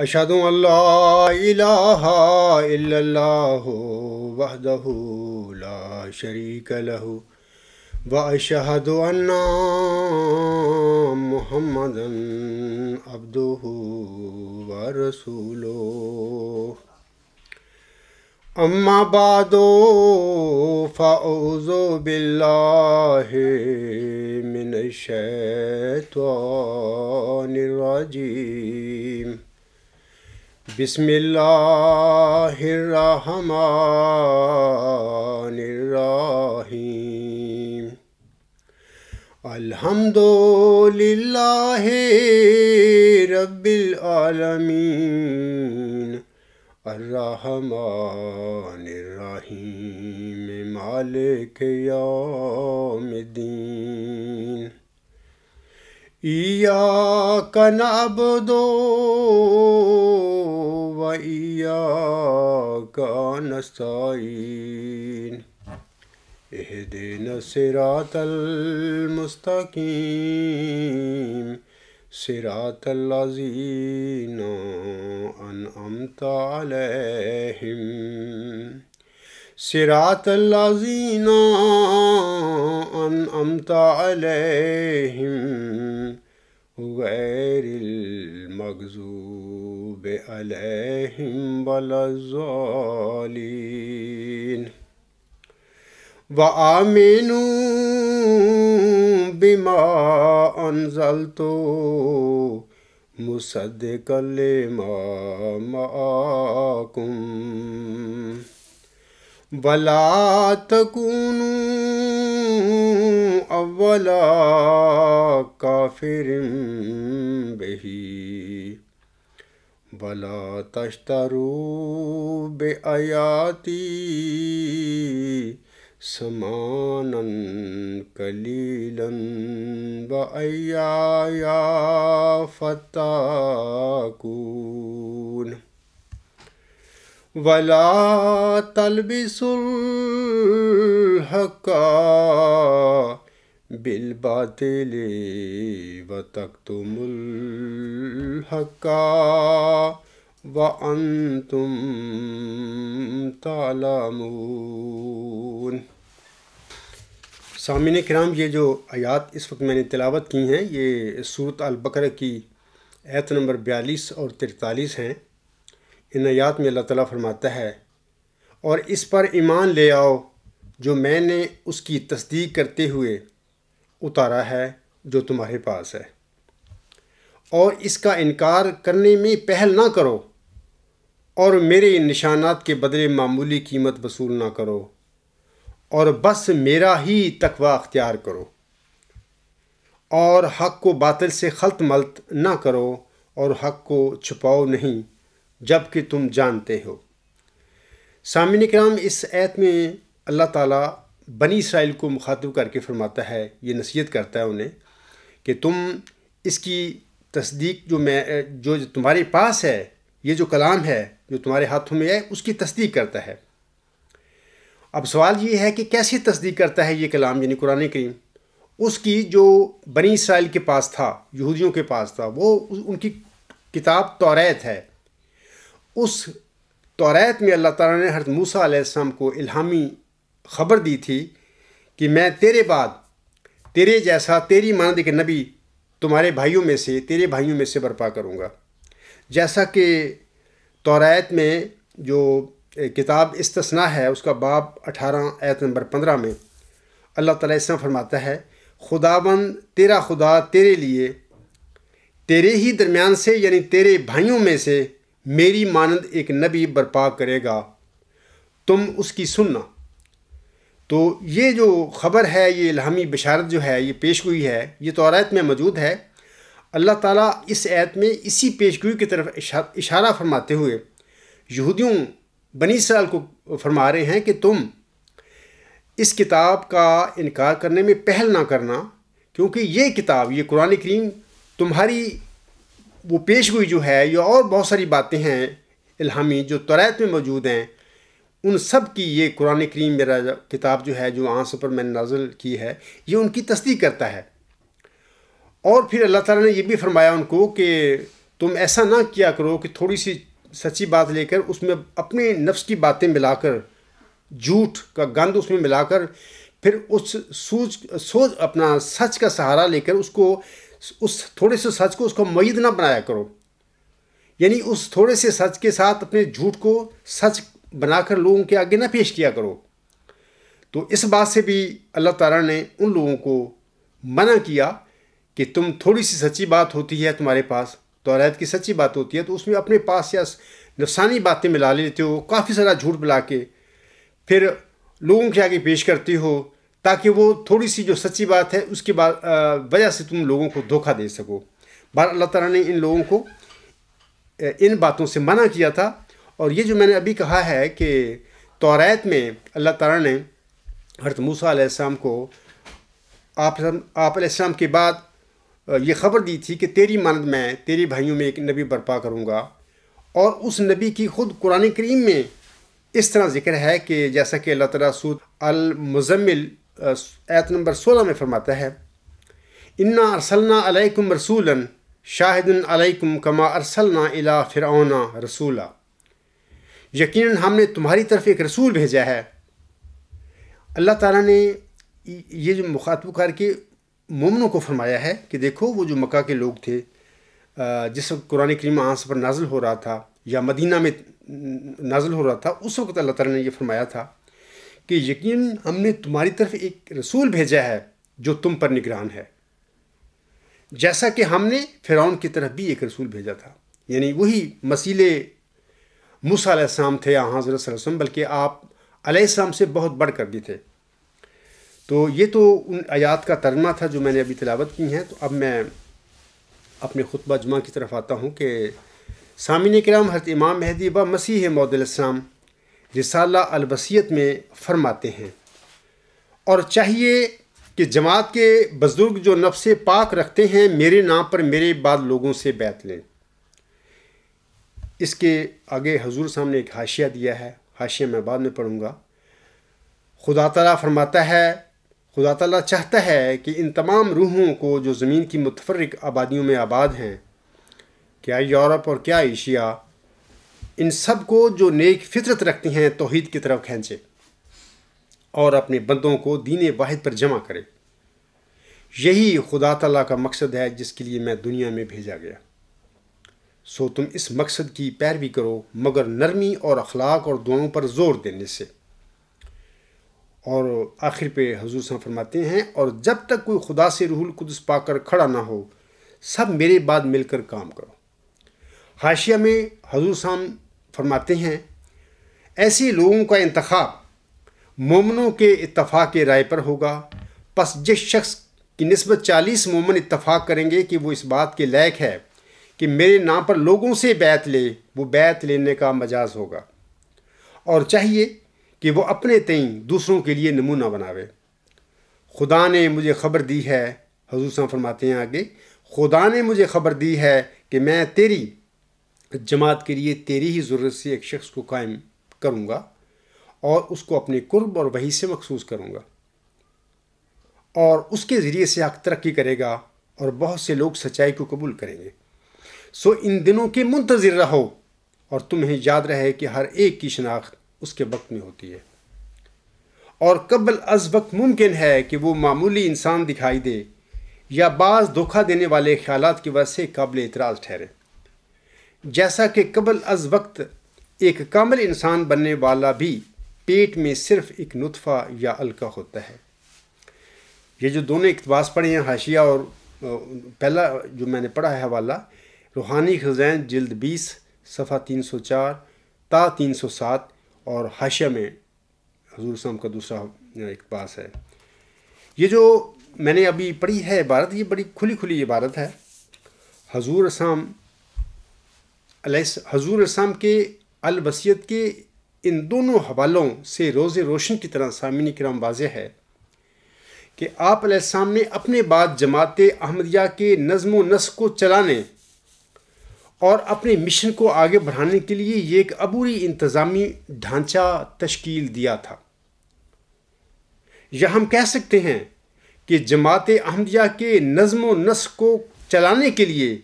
اشہد ان لا الہ الا اللہ وحدہ لا شریک لہ واشہد ان محمدا عبدہ ورسولہ اما بعد فاعوذ باللہ من الشیطان الرجیم بسم اللہ الرحمن الرحیم الحمد للہ رب العالمین الرحمن الرحیم مالک یوم الدین ایاک نعبد و ایاک نستعین اہدنا الصراط المستقیم صراط الذین انعمت علیہم صراط الذین انعمت علیہم غیر المغضوب علیہم ولا الضالین وآمنوا بما انزلت مصدقا لما معكم ولا تكونوا اول كافر به ولا تشتروا بآياتي ثمنا قليلا وإياي فاتقون ولا تلبسوا الحق بالباطل وتكتموا الحق وأنتم تعلمون۔ سامعین کرام، یہ جو آیات اس وقت میں نے تلاوت کی ہیں یہ سورۃ البقرہ کی آیت نمبر 42 اور 43 ہیں۔ ان آیات میں اللہ تعالیٰ فرماتا ہے، اور اس پر ایمان لے آؤ جو میں نے اس کی تصدیق کرتے ہوئے اتارا ہے جو تمہارے پاس ہے، اور اس کا انکار کرنے میں پہل نہ کرو، اور میرے نشانات کے بدلے معمولی قیمت وصول نہ کرو، اور بس میرا ہی تقوی اختیار کرو، اور حق کو باطل سے خلط ملط نہ کرو، اور حق کو چھپاؤ نہیں جب کہ تم جانتے ہو۔ سامعین کرام، اس آیت میں اللہ تعالیٰ بنی اسرائیل کو مخاطب کر کے فرماتا ہے، یہ نصیحت کرتا ہے انہیں کہ تم اس کی تصدیق جو تمہارے پاس ہے، یہ جو کلام ہے جو تمہارے ہاتھوں میں ہے، اس کی تصدیق کرتا ہے۔ اب سوال یہ ہے کہ کیسے تصدیق کرتا ہے یہ کلام، یعنی قرآن کریم؟ اس کی جو بنی اسرائیل کے پاس تھا، یہودیوں کے پاس تھا، وہ ان کی کتاب توریت ہے۔ اس توریت میں اللہ تعالیٰ نے حضرت موسیٰ علیہ السلام کو الہامی خبر دی تھی کہ میں تیرے بعد تیرے جیسا تیری مانند ایک نبی تیرے بھائیوں میں سے برپا کروں گا۔ جیسا کہ توریت میں جو کتاب استثناء ہے، اس کا باب 18 آیت نمبر 15 میں اللہ تعالیٰ اس طرح فرماتا ہے، خداوند تیرا خدا تیرے لیے تیرے ہی درمیان سے، یعنی تیرے بھائیوں میں سے میری مانند ایک نبی برپا کرے گا، تم اس کی سننا۔ تو یہ جو خبر ہے، یہ الہامی بشارت جو ہے، یہ پیشگوئی ہے، یہ توریت میں موجود ہے۔ اللہ تعالیٰ اس آیت میں اسی پیشگوئی کی طرف اشارہ فرماتے ہوئے یہودیوں بنی اسرائیل کو فرما رہے ہیں کہ تم اس کتاب کا انکار کرنے میں پہل نہ کرنا، کیونکہ یہ کتاب، یہ قرآن کریم تمہاری وہ پیشگوئی جو ہے، یا اور بہت ساری باتیں ہیں الہامی جو توریت میں موجود ہیں، ان سب کی یہ قرآن کریم میرا کتاب جو ہے، جو آنسوں پر میں نے نازل کی ہے، یہ ان کی تصدیق کرتا ہے۔ اور پھر اللہ تعالیٰ نے یہ بھی فرمایا ان کو کہ تم ایسا نہ کیا کرو کہ تھوڑی سی سچی بات لے کر اس میں اپنے نفس کی باتیں ملا کر، جھوٹ کا گند اس میں ملا کر، پھر اس سوچ اپنا سچ کا سہارا لے کر اس تھوڑے سے سچ کو اس کو معید نہ بنایا کرو. یعنی اس تھوڑے سے سچ کے ساتھ اپنے جھوٹ کو سچ بنا کر لوگوں کے آگے نہ پیش کیا کرو. تو اس بات سے بھی اللہ تعالیٰ نے ان لوگوں کو منع کیا کہ تم تھوڑی سی سچی بات ہوتی ہے تمہارے پاس، توریت کی سچی بات ہوتی ہے، تو اس میں اپنے پاس یا نفسانی باتیں ملا لیتے ہو، کافی سارا جھوٹ ملا کے پھر لوگوں کے آگے پیش کرتے ہو، تاکہ وہ تھوڑی سی جو سچی بات ہے اس کی وجہ سے تم لوگوں کو دھوکہ دے سکو. بہرحال اللہ تعالیٰ نے ان لوگوں کو ان باتوں سے منع کیا تھا. اور یہ جو میں نے ابھی کہا ہے کہ توریت میں اللہ تعالیٰ نے حضرت موسیٰ علیہ السلام کو آپ علیہ السلام کے بعد یہ خبر دی تھی کہ تیری مانند میں تیرے بھائیوں میں ایک نبی برپا کروں گا، اور اس نبی کی خود قرآن کریم میں اس طرح ذکر ہے کہ جیسا کہ اللہ تعالیٰ سورۃ المزمل آیت نمبر 16 میں فرماتا ہے، انا ارسلنا علیکم رسولا شاہدا علیکم کما ارسلنا الی فرعون رسولا. یقیناً ہم نے تمہاری طرف ایک رسول بھیجا ہے. اللہ تعالیٰ نے یہ جو مخاطب کر کے مومنوں کو فرمایا ہے کہ دیکھو وہ جو مکہ کے لوگ تھے، جس وقت قرآن کریم آنس پر نازل ہو رہا تھا یا مدینہ میں نازل ہو رہا تھا، اس وقت اللہ تعالیٰ نے یہ فرمایا تھا کہ یقیناً ہم نے تمہاری طرف ایک رسول بھیجا ہے جو تم پر نگران ہے، جیسا کہ ہم نے فرعون کی طرف بھی ایک رسول بھیجا تھا. یعنی وہی مسیل موسیٰ علیہ السلام تھے یا حضرت صلی اللہ علیہ وسلم، بلکہ آپ علیہ السلام سے بہت بڑھ کر بھی تھے. تو یہ تو ان آیات کا ترجمہ تھا جو میں نے ابھی تلاوت کی ہیں. تو اب میں اپنے خطبہ جمعہ کی طرف آتا ہوں کہ سامعین کرام، حضرت امام مہدی و مسیح موعود علیہ السلام رسالہ الوصیت میں فرماتے ہیں، اور چاہیے کہ جماعت کے بزرگ جو نفس پاک رکھتے ہیں میرے نام پر میرے بعد لوگوں سے بیعت لیں. اس کے آگے حضور صاحب نے ایک حاشیہ دیا ہے، حاشیہ میں بعد میں پڑھوں گا. خدا تعالیٰ فرماتا ہے، خدا تعالیٰ چاہتا ہے کہ ان تمام روحوں کو جو زمین کی متفرق آبادیوں میں آباد ہیں، کیا یورپ اور کیا ایشیا، ان سب کو جو نیک فطرت رکھتے ہیں توحید کی طرف کھینچے اور اپنے بندوں کو دین واحد پر جمع کرے. یہی خدا تعالیٰ کا مقصد ہے جس کے لیے میں دنیا میں بھیجا گیا. سو تم اس مقصد کی پیروی کرو مگر نرمی اور اخلاق اور دعاؤں پر زور دینے سے. اور آخر پہ حضور صاحب فرماتے ہیں، اور جب تک کوئی خدا سے روح القدس پا کر کھڑا نہ ہو سب میرے بعد مل کر کام کرو. حاشیہ میں حضور صاحب فرماتے ہیں، ایسے لوگوں کا انتخاب مومنوں کے اتفاق رائے پر ہوگا. پس جس شخص کی نسبت 40 مومن اتفاق کریں گے کہ وہ اس بات کے لائق ہے کہ میرے نام پر لوگوں سے بیعت لے، وہ بیعت لینے کا مجاز ہوگا. اور چاہیے کہ وہ اپنے تئیں دوسروں کے لیے نمونہ بناوے. خدا نے مجھے خبر دی ہے، حضور صاحب فرماتے ہیں آگے، خدا نے مجھے خبر دی ہے کہ میں تیری جماعت کے لیے تیری ہی ضرورت سے ایک شخص کو قائم کروں گا اور اس کو اپنے قرب اور وحی سے مخصوص کروں گا، اور اس کے ذریعے سے حق ترقی کرے گا اور بہت سے لوگ سچائی کو قبول کریں گے. سو ان دنوں کے منتظر رہو اور تمہیں یاد رہے کہ ہر ایک کی شناخت اس کے وقت میں ہوتی ہے، اور قبل از وقت ممکن ہے کہ وہ معمولی انسان دکھائی دے یا بعض دھوکہ دینے والے خیالات کی وجہ سے قابل اعتراض ٹھہرے، جیسا کہ قبل از وقت ایک کامل انسان بننے والا بھی پیٹ میں صرف ایک نطفہ یا علقہ ہوتا ہے. یہ جو دونوں اقتباس پڑھے ہیں، حاشیہ اور پہلا جو میں نے پڑھا ہے حوالہ، روحانی خزائن جلد 20 صفحہ 304 تا 307، اور حاشیہ میں حضور صاحب کا دوسرا اقتباس ہے. یہ جو میں نے ابھی پڑھی ہے عبارت، یہ بڑی کھلی عبارت ہے. حضور السلام کے الوصیت کے ان دونوں حوالوں سے روز روشن کی طرح سامعین کرام واضح ہے کہ آپ علیہ السلام نے اپنے بعد جماعت احمدیہ کے نظم و نسق کو چلانے اور اپنے مشن کو آگے بڑھانے کے لیے یہ ایک عبوری انتظامی ڈھانچہ تشکیل دیا تھا. یا ہم کہہ سکتے ہیں کہ جماعت احمدیہ کے نظم و نسق کو چلانے کے لیے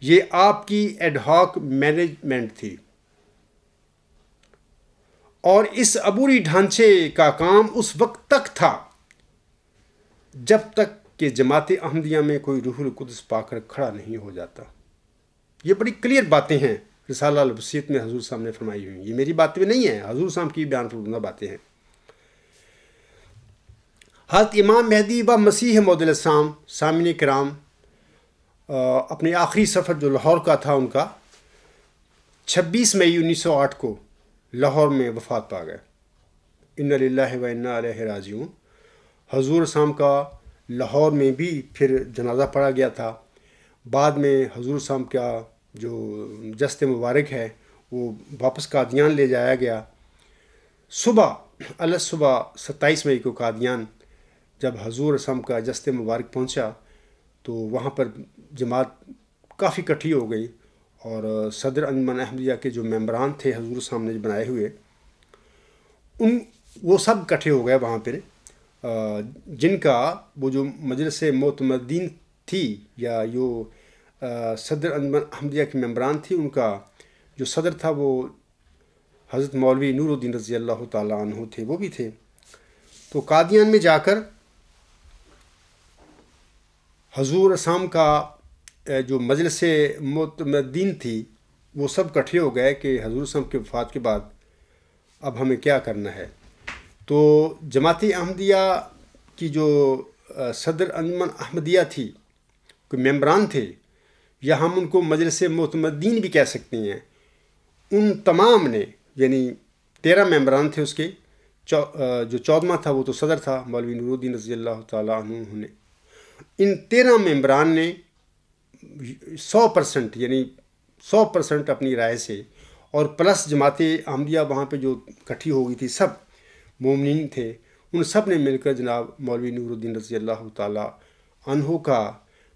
یہ آپ کی ایڈ ہاک مینجمنٹ تھی، اور اس عبوری ڈھانچے کا کام اس وقت تک تھا جب تک کہ جماعت احمدیہ میں کوئی روح القدس پا کر کھڑا نہیں ہو جاتا۔ یہ بڑی کلیئر باتیں ہیں رسالہ الوصیت میں حضور صاحب نے فرمائی ہوئی، یہ میری باتیں نہیں ہیں، حضور صاحب کی بیان فرمودہ باتیں ہیں۔ حضرت امام مہدی و مسیح موعود علیہ السلام، سامعین کرام، اپنے آخری سفر جو لاہور کا تھا ان کا 26 مئی 1908 کو لاہور میں وفات پا گئے۔ انا للہ و انا الیہ راجعون۔ حضور صاحب کا لاہور میں بھی پھر جنازہ پڑھا گیا تھا۔ بعد میں حضور صاحب کا جو جسد مبارک ہے وہ واپس قادیان لے جایا گیا۔ صبح 27 مئی کو قادیان جب حضور صاحب کا جسد مبارک پہنچا تو وہاں پر جماعت کافی اکٹھی ہو گئی، اور صدر انجمن احمدیہ کے جو ممبران تھے حضور صاحب نے بنائے ہوئے، وہ سب اکٹھے ہو گئے وہاں پہ، جن کا وہ جو مجلس معتمدین تھی یا جو صدر انجمن احمدیہ کے ممبران تھی، ان کا جو صدر تھا وہ حضرت مولوی نور الدین رضی اللہ تعالیٰ عنہ تھے، وہ بھی تھے۔ تو قادیان میں جا کر حضور اسام کا جو مجلس معتمدین تھی وہ سب اکٹھے ہو گئے کہ حضور اسام کے وفات کے بعد اب ہمیں کیا کرنا ہے۔ تو جماعت احمدیہ کی جو صدر انجمن احمدیہ تھی، کوئی ممبران تھے، یا ہم ان کو مجلس معتمدین بھی کہہ سکتے ہیں، ان تمام نے، یعنی 13 ممبران تھے اس کے، جو 14واں تھا وہ تو صدر تھا مولوی نور الدین رضی اللہ تعالیٰ عنہ نے، ان 13 ممبران نے 100% یعنی 100% اپنی رائے سے، اور پلس جماعت احمدیہ وہاں پہ جو اکٹھی ہو گئی تھی، سب مومنین تھے، ان سب نے مل کر جناب مولوی نور الدین رضی اللہ تعالیٰ عنہ کا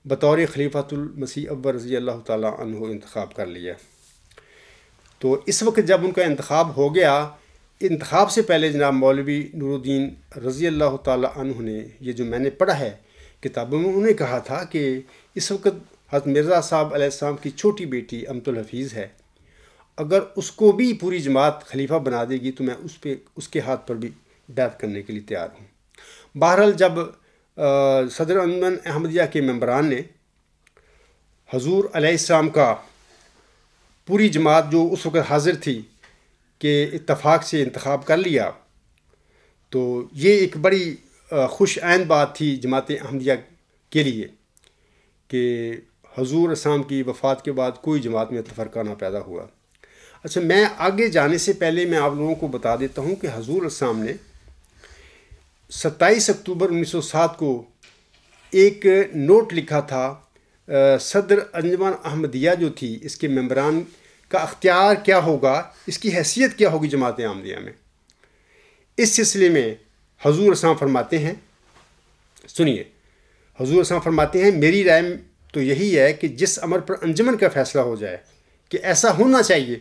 بطور خلیفۃ المسیح اول رضی اللہ تعالیٰ عنہ انتخاب کر لیا۔ تو اس وقت جب ان کا انتخاب ہو گیا، انتخاب سے پہلے جناب مولوی نور الدین رضی اللہ تعالیٰ عنہ نے، یہ جو میں نے پڑھا ہے کتابوں میں، انہوں نے کہا تھا کہ اس وقت حضرت مرزا صاحب علیہ السلام کی چھوٹی بیٹی امت الحفیظ ہے، اگر اس کو بھی پوری جماعت خلیفہ بنا دے گی تو میں اس کے ہاتھ پر بھی بیعت کرنے کے لیے تیار ہوں۔ بہرحال جب صدر انجمن احمدیہ کے ممبران نے حضور علیہ السلام کا پوری جماعت جو اس وقت حاضر تھی کہ اتفاق سے انتخاب کر لیا، تو یہ ایک بڑی خوش عین بات تھی جماعت احمدیہ کے لیے کہ حضور اسلام کی وفات کے بعد کوئی جماعت میں تفرقہ نہ پیدا ہوا۔ اچھا، میں آگے جانے سے پہلے میں آپ لوگوں کو بتا دیتا ہوں کہ حضور اسلام نے 27 اکتوبر 1907 کو ایک نوٹ لکھا تھا، صدر انجمن احمدیہ جو تھی، اس کے ممبران کا اختیار کیا ہوگا، اس کی حیثیت کیا ہوگی جماعت احمدیہ میں۔ اس سلسلے میں حضور اسلام فرماتے ہیں، سنیے، حضور اسلام فرماتے ہیں، میری رائے تو یہی ہے کہ جس امر پر انجمن کا فیصلہ ہو جائے کہ ایسا ہونا چاہیے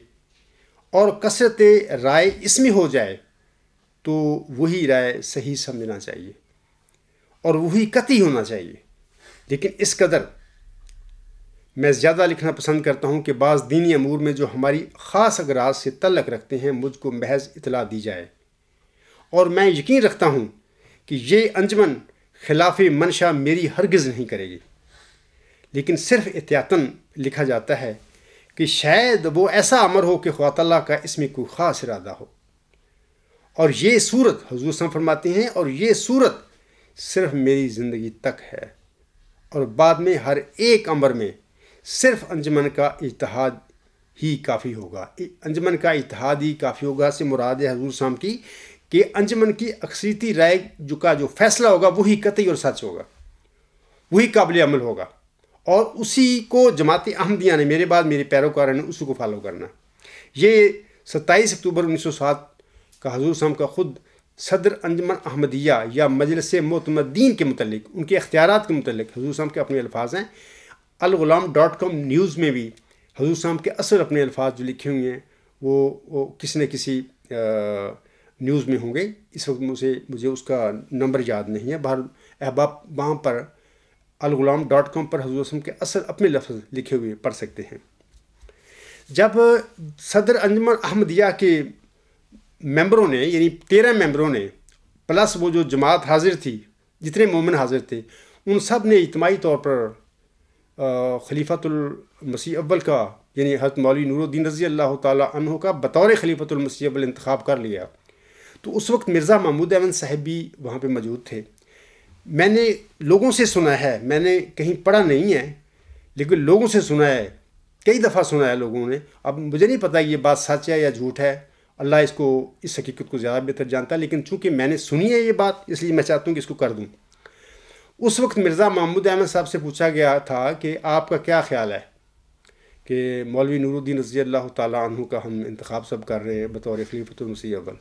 اور کثرت رائے اس میں ہو جائے تو وہی رائے صحیح سمجھنا چاہیے اور وہی قطعی ہونا چاہیے۔ لیکن اس قدر میں زیادہ لکھنا پسند کرتا ہوں کہ بعض دینی امور میں جو ہماری خاص اغراض سے تعلق رکھتے ہیں مجھ کو محض اطلاع دی جائے، اور میں یقین رکھتا ہوں کہ یہ انجمن خلاف منشا میری ہرگز نہیں کرے گی، لیکن صرف احتیاطاً لکھا جاتا ہے کہ شاید وہ ایسا امر ہو کہ خدا تعالیٰ کا اس میں کوئی خاص ارادہ ہو، اور یہ صورت حضور صلی اللہ علیہ وسلم فرماتے ہیں، اور یہ صورت صرف میری زندگی تک ہے، اور بعد میں ہر ایک امر میں صرف انجمن کا اجتہاد ہی کافی ہوگا۔ انجمن کا اجتہاد ہی کافی ہوگا سے مراد ہے حضور صلی اللہ علیہ وسلم کی کہ انجمن کی اکثریتی رائے جو فیصلہ ہوگا وہی قطعی اور سچ ہوگا، وہی قابل عمل ہوگا، اور اسی کو جماعت احمدیہ نے، میرے بعد میرے پیروکاروں نے اسی کو فالو کرنا۔ یہ 27 اکتوبر 1907 کا حضور صلی اللہ علیہ وسلم کا خود صدر انجمن احمدیہ یا مجلس معتمدین کے متعلق، ان کے اختیارات کے متعلق حضور صلی اللہ علیہ وسلم کے اپنے الفاظ ہیں۔ الغلام.com نیوز میں بھی حضور صلی اللہ علیہ وسلم کے اصل اپنے الفاظ جو لکھے ہوئے ہیں وہ کسی نہ کسی نیوز میں ہوں گے۔ اس وقت مجھے اس کا نمبر یاد نہیں ہے، باہر احباب وہاں پر alghulam.com پر حضور وسلم کے اصل اپنے لفظ لکھے ہوئے پڑھ سکتے ہیں۔ جب صدر انجمن احمدیہ کے ممبروں نے، یعنی 13 ممبروں نے پلس وہ جو جماعت حاضر تھی، جتنے مومن حاضر تھے، ان سب نے اجتماعی طور پر خلیفۃ المسیح اول کا، یعنی حضرت مولوی نور الدین رضی اللہ تعالیٰ عنہ کا بطور خلیفۃ المسیح اول انتخاب کر لیا۔ تو اس وقت مرزا محمود احمد صاحب بھی وہاں پہ موجود تھے۔ میں نے لوگوں سے سنا ہے، میں نے کہیں پڑھا نہیں ہے، لیکن لوگوں سے سنا ہے، کئی دفعہ سنا ہے لوگوں نے۔ اب مجھے نہیں پتہ یہ بات سچ ہے یا جھوٹ ہے، اللہ اس حقیقت کو زیادہ بہتر جانتا ہے، لیکن چونکہ میں نے سنی ہے یہ بات، اس لیے میں چاہتا ہوں کہ اس کو کر دوں۔ اس وقت مرزا محمود احمد صاحب سے پوچھا گیا تھا کہ آپ کا کیا خیال ہے کہ مولوی نور الدین رضی اللہ تعالیٰ عنہ کا ہم انتخاب سب کر رہے ہیں بطور خلیفۃ المسیح اول۔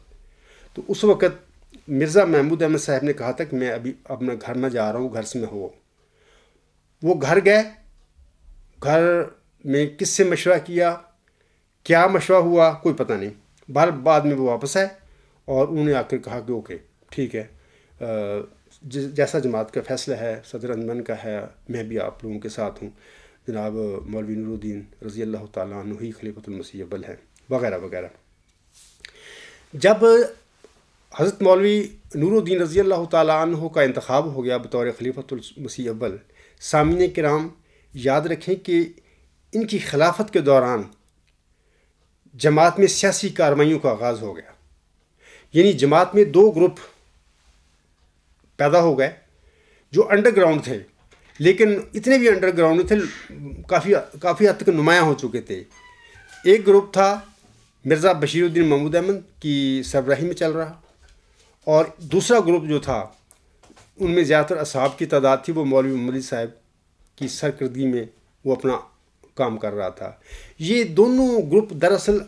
تو اس وقت مرزا محمود احمد صاحب نے کہا تھا کہ میں ابھی اپنا گھر میں جا رہا ہوں، گھر سے میں ہو۔ وہ گھر گئے، گھر میں کس سے مشورہ کیا، کیا مشورہ ہوا، کوئی پتہ نہیں۔ بعد میں وہ واپس آئے اور انہوں نے آ کر کہا کہ اوکے ٹھیک ہے، جیسا جماعت کا فیصلہ ہے، صدر انجمن کا ہے، میں بھی آپ لوگوں کے ساتھ ہوں، جناب مولوی نور الدین رضی اللہ تعالیٰ عنہ ہی خلیفۃ المسیح اول ہیں، وغیرہ وغیرہ۔ جب حضرت مولوی نور الدین رضی اللہ تعالیٰ عنہ کا انتخاب ہو گیا بطور خلیفۃ المسیح اول، سامعین کرام یاد رکھیں کہ ان کی خلافت کے دوران جماعت میں سیاسی کارروائیوں کا آغاز ہو گیا، یعنی جماعت میں 2 گروپ پیدا ہو گئے جو انڈر گراؤنڈ تھے، لیکن اتنے بھی انڈر گراؤنڈ تھے، کافی حد تک نمایاں ہو چکے تھے۔ ایک گروپ تھا مرزا بشیر الدین محمود احمد کی سربراہی میں چل رہا، اور دوسرا گروپ جو تھا ان میں زیادہ تر اصحاب کی تعداد تھی، وہ مولوی محمد صاحب کی سرکردگی میں وہ اپنا کام کر رہا تھا۔ یہ دونوں گروپ دراصل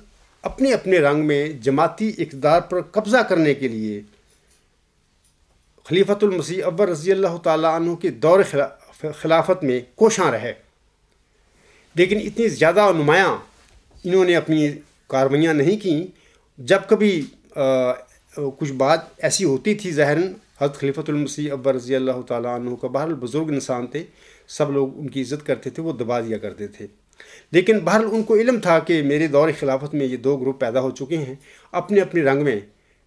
اپنے اپنے رنگ میں جماعتی اقتدار پر قبضہ کرنے کے لیے خلیفۃ المسیح اول رضی اللہ تعالیٰ عنہ کے دور خلافت میں کوشاں رہے، لیکن اتنی زیادہ نمایاں انہوں نے اپنی کارروائیاں نہیں کیں۔ جب کبھی کچھ بات ایسی ہوتی تھی ظاہراً، حضرت خلیفۃ المسیح اول رضی اللہ تعالیٰ عنہ کا بہرحال بزرگ انسان تھے، سب لوگ ان کی عزت کرتے تھے، وہ دبا دیا کرتے تھے، لیکن بہرحال ان کو علم تھا کہ میرے دور خلافت میں یہ 2 گروپ پیدا ہو چکے ہیں، اپنے اپنے رنگ میں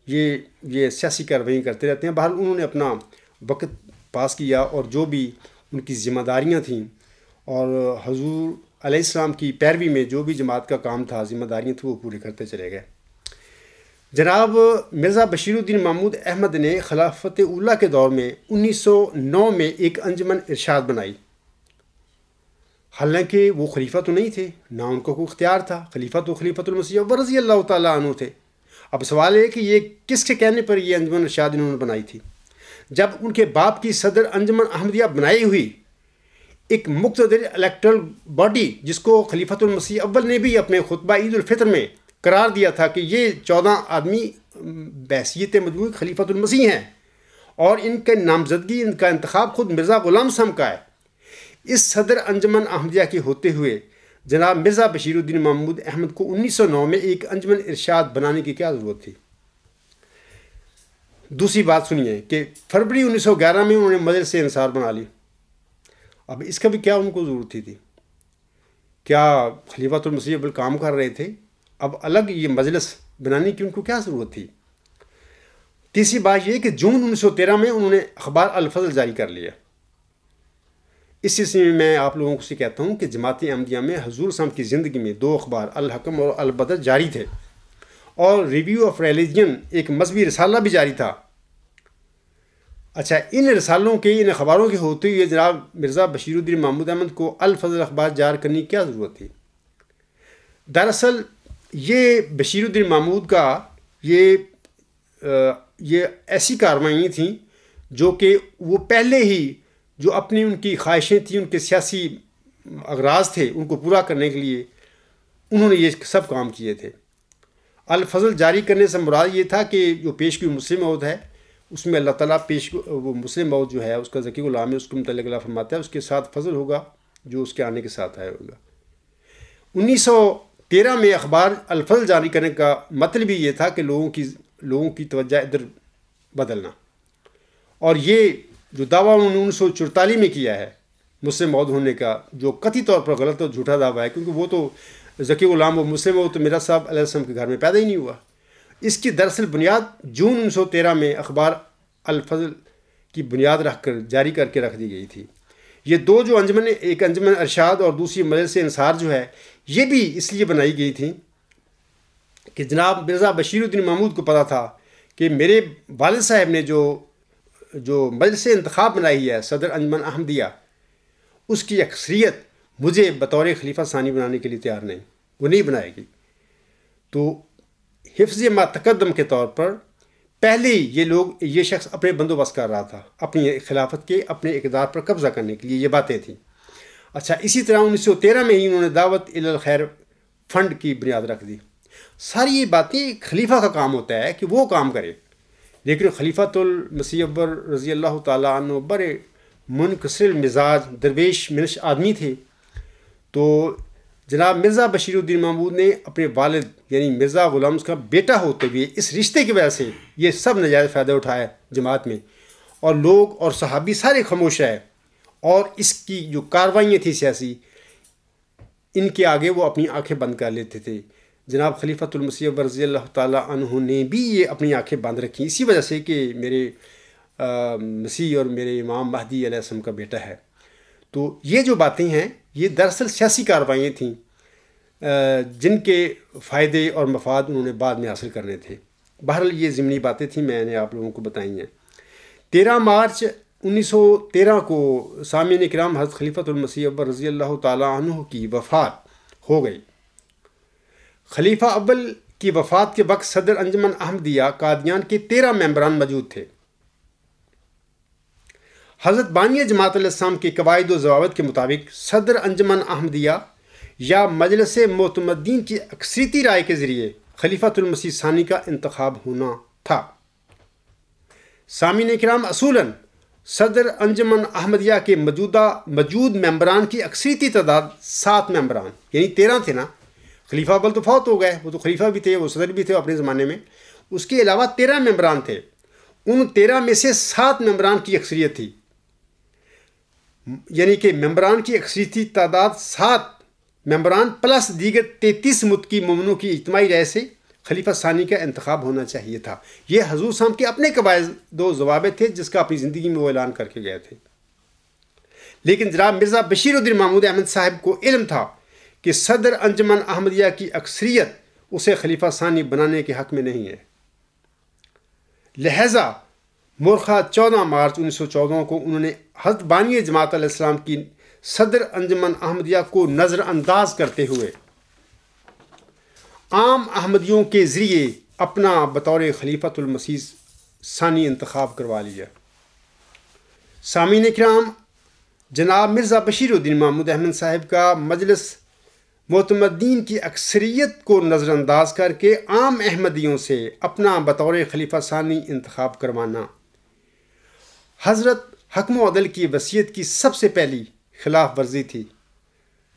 یہ سیاسی کارروائیاں کرتے رہتے ہیں۔ بہرحال انہوں نے اپنا وقت پاس کیا، اور جو بھی ان کی ذمہ داریاں تھیں اور حضور علیہ السلام کی پیروی میں جو بھی جماعت کا کام تھا، ذمہ داریاں تھیں، وہ پوری کرتے چلے گئے۔ جناب مرزا بشیر الدین محمود احمد نے خلافت اولیٰ کے دور میں 1909 میں ایک انجمن ارشاد بنائی، حالانکہ وہ خلیفہ تو نہیں تھے، نہ ان کو کوئی اختیار تھا، خلیفہ تو خلیفۃ المسیح اول رضی اللہ تعالیٰ عنہ تھے۔ اب سوال ہے کہ یہ کس کے کہنے پر یہ انجمن ارشاد انہوں نے بنائی تھی؟ جب ان کے باپ کی صدر انجمن احمدیہ بنائی ہوئی ایک مقتدر الیکٹرل باڈی، جس کو خلیفۃ المسیح اول نے بھی اپنے خطبہ عید الفطر میں قرار دیا تھا کہ یہ 14 آدمی بحیثیت مجموعی خلیفۃ المسیح ہیں، اور ان کے نامزدگی، ان کا انتخاب خود مرزا غلام صاحب کا ہے۔ اس صدر انجمن احمدیہ کے ہوتے ہوئے جناب مرزا بشیر الدین محمود احمد کو 1909 میں ایک انجمن ارشاد بنانے کی کیا ضرورت تھی؟ دوسری بات سنیے کہ فروری 1911 میں انہوں نے مجلس سے انصار بنا لی۔ اب اس کا بھی کیا ان کو ضرورت تھی؟ کیا خلیفۃ المسیح اول کام کر رہے تھے؟ اب الگ یہ مجلس بنانے کی ان کو کیا ضرورت تھی؟ تیسری بات یہ کہ جون 1913 میں انہوں نے اخبار الفضل جاری کر لیا۔ اس سلسلے میں میں آپ لوگوں سے کہتا ہوں کہ جماعت احمدیہ میں حضور صاحب کی زندگی میں 2 اخبار الحکم اور البدر جاری تھے، اور ریویو آف ریلیجن ایک مذہبی رسالہ بھی جاری تھا۔ اچھا، ان رسالوں کے، ان اخباروں کے ہوتے ہوئے جناب مرزا بشیر الدین محمود احمد کو الفضل اخبار جاری کرنے کی کیا ضرورت تھی؟ دراصل یہ بشیر الدین محمود کا یہ ایسی کارروائیاں تھیں جو کہ وہ پہلے ہی جو اپنی ان کی خواہشیں تھیں، ان کے سیاسی اغراض تھے، ان کو پورا کرنے کے لیے انہوں نے یہ سب کام کیے تھے۔ الفضل جاری کرنے سے مراد یہ تھا کہ جو پیش گوئی مسلم موعود ہے، اس میں اللہ تعالیٰ وہ مسلم موعود جو ہے اس کا ذکی غلام ہے، اس کے متعلق اللہ فرماتا ہے اس کے ساتھ فضل ہوگا جو اس کے آنے کے ساتھ آیا ہوگا۔ 1913 میں اخبار الفضل جاری کرنے کا مطلب بھی یہ تھا کہ لوگوں کی توجہ ادھر بدلنا، اور یہ جو دعویٰ انہوں نے 1944 میں کیا ہے مسلم موعود ہونے کا، جو قطعی طور پر غلط اور جھوٹا دعویٰ ہے، کیونکہ وہ تو ذکی غلام و مسلم ہو تو مرزا صاحب علیہ السلام کے گھر میں پیدا ہی نہیں ہوا۔ اس کی دراصل بنیاد جون 1913 میں اخبار الفضل کی بنیاد رکھ کر جاری کر کے رکھ دی گئی تھی۔ یہ دو جو انجمن، ایک انجمن ارشاد اور دوسری مجلس انصار جو ہے، یہ بھی اس لیے بنائی گئی تھی کہ جناب مرزا بشیر الدین محمود کو پتہ تھا کہ میرے والد صاحب نے جو مجلس انتخاب بنائی ہے صدر انجمن احمدیہ، اس کی اکثریت مجھے بطور خلیفہ ثانی بنانے کے لیے تیار نہیں، وہ نہیں بنائے گی۔ تو حفظ ما تقدم کے طور پر پہلے یہ شخص اپنے بندوبست کر رہا تھا اپنی خلافت کے، اپنے اقتدار پر قبضہ کرنے کے لیے، یہ باتیں تھیں۔ اچھا، اسی طرح 1913 میں ہی انہوں نے دعوت الی الخیر فنڈ کی بنیاد رکھ دی۔ ساری یہ باتیں خلیفہ کا کام ہوتا ہے کہ وہ کام کرے، لیکن خلیفۃ المسیح اکبر رضی اللہ تعالیٰ عنہ بڑے منکسر المزاج درویش منش آدمی تھے۔ تو جناب مرزا بشیر الدین محمود نے اپنے والد یعنی مرزا غلام کا بیٹا ہوتے ہوئے اس رشتے کی وجہ سے یہ سب ناجائز فائدہ اٹھایا جماعت میں، اور لوگ اور صحابی سارے خاموش رہے، اور اس کی جو کاروائیاں تھیں سیاسی، ان کے آگے وہ اپنی آنکھیں بند کر لیتے تھے۔ جناب خلیفۃ المسیح اکبر رضی اللہ تعالیٰ عنہ نے بھی یہ اپنی آنکھیں بند رکھیں، اسی وجہ سے کہ میرے مسیح اور میرے امام مہدی علیہ السلام کا بیٹا ہے۔ تو یہ جو باتیں ہیں یہ دراصل سیاسی کارروائیاں تھیں جن کے فائدے اور مفاد انہوں نے بعد میں حاصل کرنے تھے۔ بہرحال یہ ضمنی باتیں تھیں، میں نے آپ لوگوں کو بتائی ہیں۔ 13 مارچ 1913 کو سامعین کرام حضرت خلیفۃ المسیح اکبر رضی اللہ تعالیٰ عنہ کی وفات ہو گئی۔ خلیفہ اول کی وفات کے وقت صدر انجمن احمدیہ قادیان کے 13 ممبران موجود تھے۔ حضرت بانی جماعت علیہ السلام کے قواعد و ضوابط کے مطابق صدر انجمن احمدیہ یا مجلس معتمدین کی اکثریتی رائے کے ذریعے خلیفۃ المسیح ثانی کا انتخاب ہونا تھا۔ سامعین کرام، اصولاً صدر انجمن احمدیہ کے موجود ممبران کی اکثریتی تعداد 7 ممبران، یعنی 13 تھے نا، خلیفہ اول تو فوت ہو گئے، وہ تو خلیفہ بھی تھے، وہ صدر بھی تھے اپنے زمانے میں، اس کے علاوہ 13 ممبران تھے۔ ان 13 میں سے 7 ممبران کی اکثریت تھی، یعنی کہ ممبران کی اکثریتی تعداد 7 ممبران پلس دیگر 33 متقی مومنوں کی اجتماعی رائے سے خلیفہ ثانی کا انتخاب ہونا چاہیے تھا۔ یہ حضور صاحب کے اپنے قواعد و ضوابط تھے جس کا اپنی زندگی میں وہ اعلان کر کے گئے تھے۔ لیکن جناب مرزا بشیر الدین محمود احمد صاحب کو علم تھا کہ صدر انجمن احمدیہ کی اکثریت اسے خلیفہ ثانی بنانے کے حق میں نہیں ہے، لہذا مورخہ 14 مارچ 1914 کو انہوں نے حضرت بانی جماعت علیہ السلام کی صدر انجمن احمدیہ کو نظر انداز کرتے ہوئے عام احمدیوں کے ذریعے اپنا بطور خلیفۃ المسیح ثانی انتخاب کروا لیا۔ سامعین کرام، جناب مرزا بشیر الدین محمود احمد صاحب کا مجلس معتمدین کی اکثریت کو نظر انداز کر کے عام احمدیوں سے اپنا بطور خلیفہ ثانی انتخاب کروانا حضرت حکم و عدل کی وصیت کی سب سے پہلی خلاف ورزی تھی،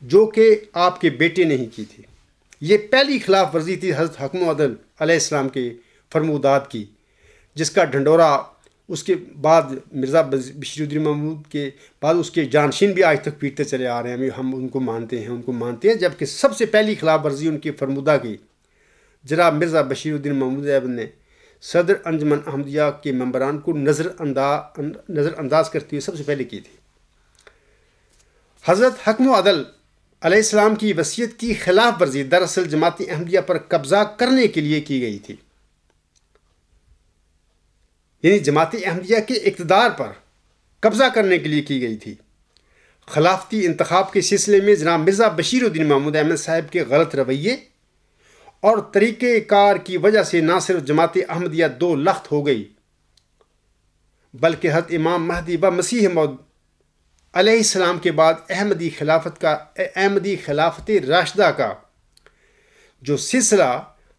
جو کہ آپ کے بیٹے نے ہی کی تھی۔ یہ پہلی خلاف ورزی تھی حضرت حکم و عدل علیہ السلام کے فرمودات کی، جس کا ڈھنڈورا اس کے بعد مرزا بشیر الدین محمود کے بعد اس کے جانشین بھی آج تک پیٹتے چلے آ رہے ہیں۔ ہم ان کو مانتے ہیں، جبکہ سب سے پہلی خلاف ورزی ان کی فرمودہ کی جناب مرزا بشیر الدین محمود صاحب نے صدر انجمن احمدیہ کے ممبران کو نظر انداز کرتے ہوئے سب سے پہلے کی تھی۔ حضرت حکم و عدل علیہ السلام کی وصیت کی خلاف ورزی دراصل جماعت احمدیہ پر قبضہ کرنے کے لیے کی گئی تھی، یعنی جماعت احمدیہ کے اقتدار پر قبضہ کرنے کے لیے کی گئی تھی۔ خلافتی انتخاب کے سلسلے میں جناب مرزا بشیر الدین محمود احمد صاحب کے غلط رویے اور طریقہ کار کی وجہ سے نہ صرف جماعت احمدیہ 2 لخت ہو گئی، بلکہ حضرت امام مہدی و مسیح موعود علیہ السلام کے بعد احمدی خلافت راشدہ کا جو سلسلہ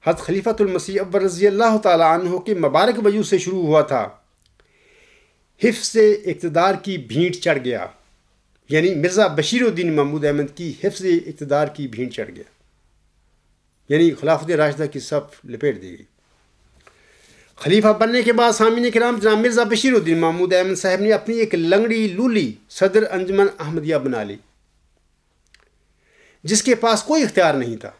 حضرت خلیفۃ المسیح اکبر رضی اللہ تعالیٰ عنہ کے مبارک وجود سے شروع ہوا تھا، حفظ اقتدار کی بھینٹ چڑھ گیا، یعنی مرزا بشیر الدین محمود احمد کی حفظ اقتدار کی بھینٹ چڑھ گیا، یعنی خلافت راشدہ کی صف لپیٹ دی گئی۔ خلیفہ بننے کے بعد سامعین کرام جناب مرزا بشیر الدین محمود احمد صاحب نے اپنی ایک لنگڑی لولی صدر انجمن احمدیہ بنا لی، جس کے پاس کوئی اختیار نہیں تھا۔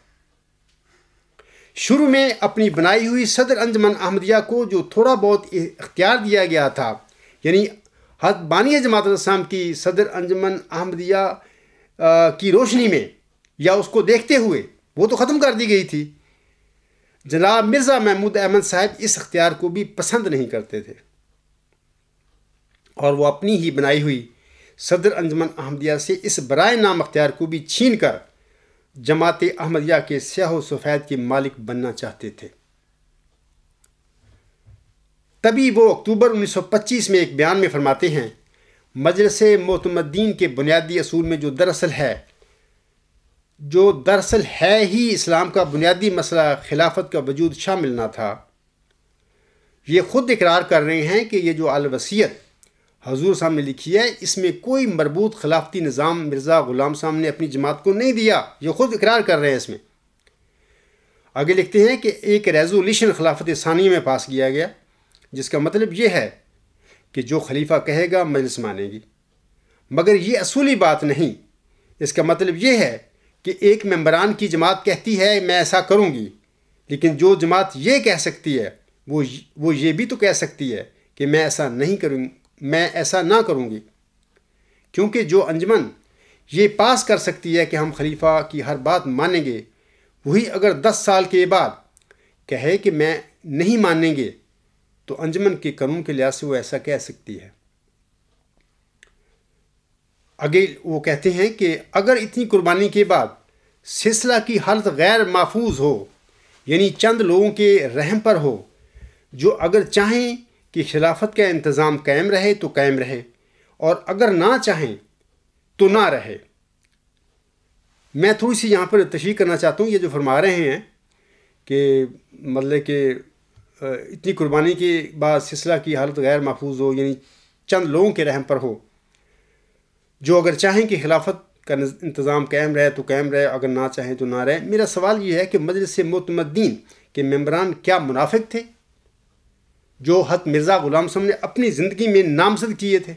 شروع میں اپنی بنائی ہوئی صدر انجمن احمدیہ کو جو تھوڑا بہت اختیار دیا گیا تھا، یعنی حضرت بانی جماعت الاسلام کی صدر انجمن احمدیہ کی روشنی میں یا اس کو دیکھتے ہوئے، وہ تو ختم کر دی گئی تھی۔ جناب مرزا محمود احمد صاحب اس اختیار کو بھی پسند نہیں کرتے تھے، اور وہ اپنی ہی بنائی ہوئی صدر انجمن احمدیہ سے اس برائے نام اختیار کو بھی چھین کر جماعت احمدیہ کے سیاہ و سفید کے مالک بننا چاہتے تھے۔ تبھی وہ اکتوبر 1925 میں ایک بیان میں فرماتے ہیں، مجلس معتمدین کے بنیادی اصول میں جو دراصل ہے ہی اسلام کا بنیادی مسئلہ خلافت کا وجود شامل نہ تھا، یہ خود اقرار کر رہے ہیں کہ یہ جو الوصیت حضور صاحب نے لکھی ہے، اس میں کوئی مربوط خلافتی نظام مرزا غلام صاحب نے اپنی جماعت کو نہیں دیا، یہ خود اقرار کر رہے ہیں اس میں۔ آگے لکھتے ہیں کہ ایک ریزولوشن خلافت ثانیہ میں پاس کیا گیا، جس کا مطلب یہ ہے کہ جو خلیفہ کہے گا مجلس مانے گی، مگر یہ اصولی بات نہیں۔ اس کا مطلب یہ ہے کہ ایک ممبران کی جماعت کہتی ہے میں ایسا کروں گی، لیکن جو جماعت یہ کہہ سکتی ہے وہ یہ بھی تو کہہ سکتی ہے کہ میں ایسا نہ کروں گی، کیونکہ جو انجمن یہ پاس کر سکتی ہے کہ ہم خلیفہ کی ہر بات مانیں گے، وہی اگر 10 سال کے بعد کہے کہ میں نہیں مانیں گے، تو انجمن کے قانون کے لحاظ سے وہ ایسا کہہ سکتی ہے۔ آگے وہ کہتے ہیں کہ اگر اتنی قربانی کے بعد سلسلہ کی حالت غیر محفوظ ہو، یعنی چند لوگوں کے رحم پر ہو، جو اگر چاہیں کہ خلافت کا انتظام قائم رہے تو قائم رہے، اور اگر نہ چاہیں تو نہ رہے۔ میں تھوڑی سی یہاں پر تشریح کرنا چاہتا ہوں، یہ جو فرما رہے ہیں کہ مطلب کہ اتنی قربانی کے بعد سلسلہ کی حالت غیر محفوظ ہو، یعنی چند لوگوں کے رحم پر ہو، جو اگر چاہیں کہ خلافت کا انتظام قائم رہے تو قائم رہے، اگر نہ چاہیں تو نہ رہے۔ میرا سوال یہ ہے کہ مجلس معتمدین کے ممبران کیا منافق تھے جو حضرت مرزا غلام صاحب نے اپنی زندگی میں نامزد کیے تھے؟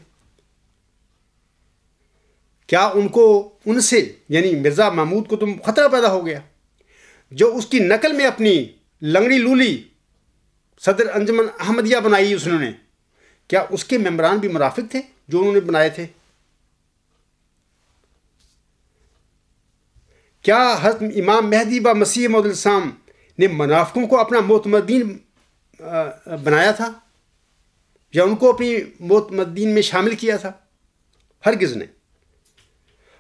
کیا ان سے یعنی مرزا محمود کو تم خطرہ پیدا ہو گیا؟ جو اس کی نقل میں اپنی لنگڑی لولی صدر انجمن احمدیہ بنائی اس نے، کیا اس کے ممبران بھی منافق تھے جو انہوں نے بنائے تھے؟ کیا حضرت امام مہدی و مسیح موعود السلام نے منافقوں کو اپنا معتمدین بنایا تھا یا ان کو اپنی معتمدین میں شامل کیا تھا؟ ہرگز نہیں۔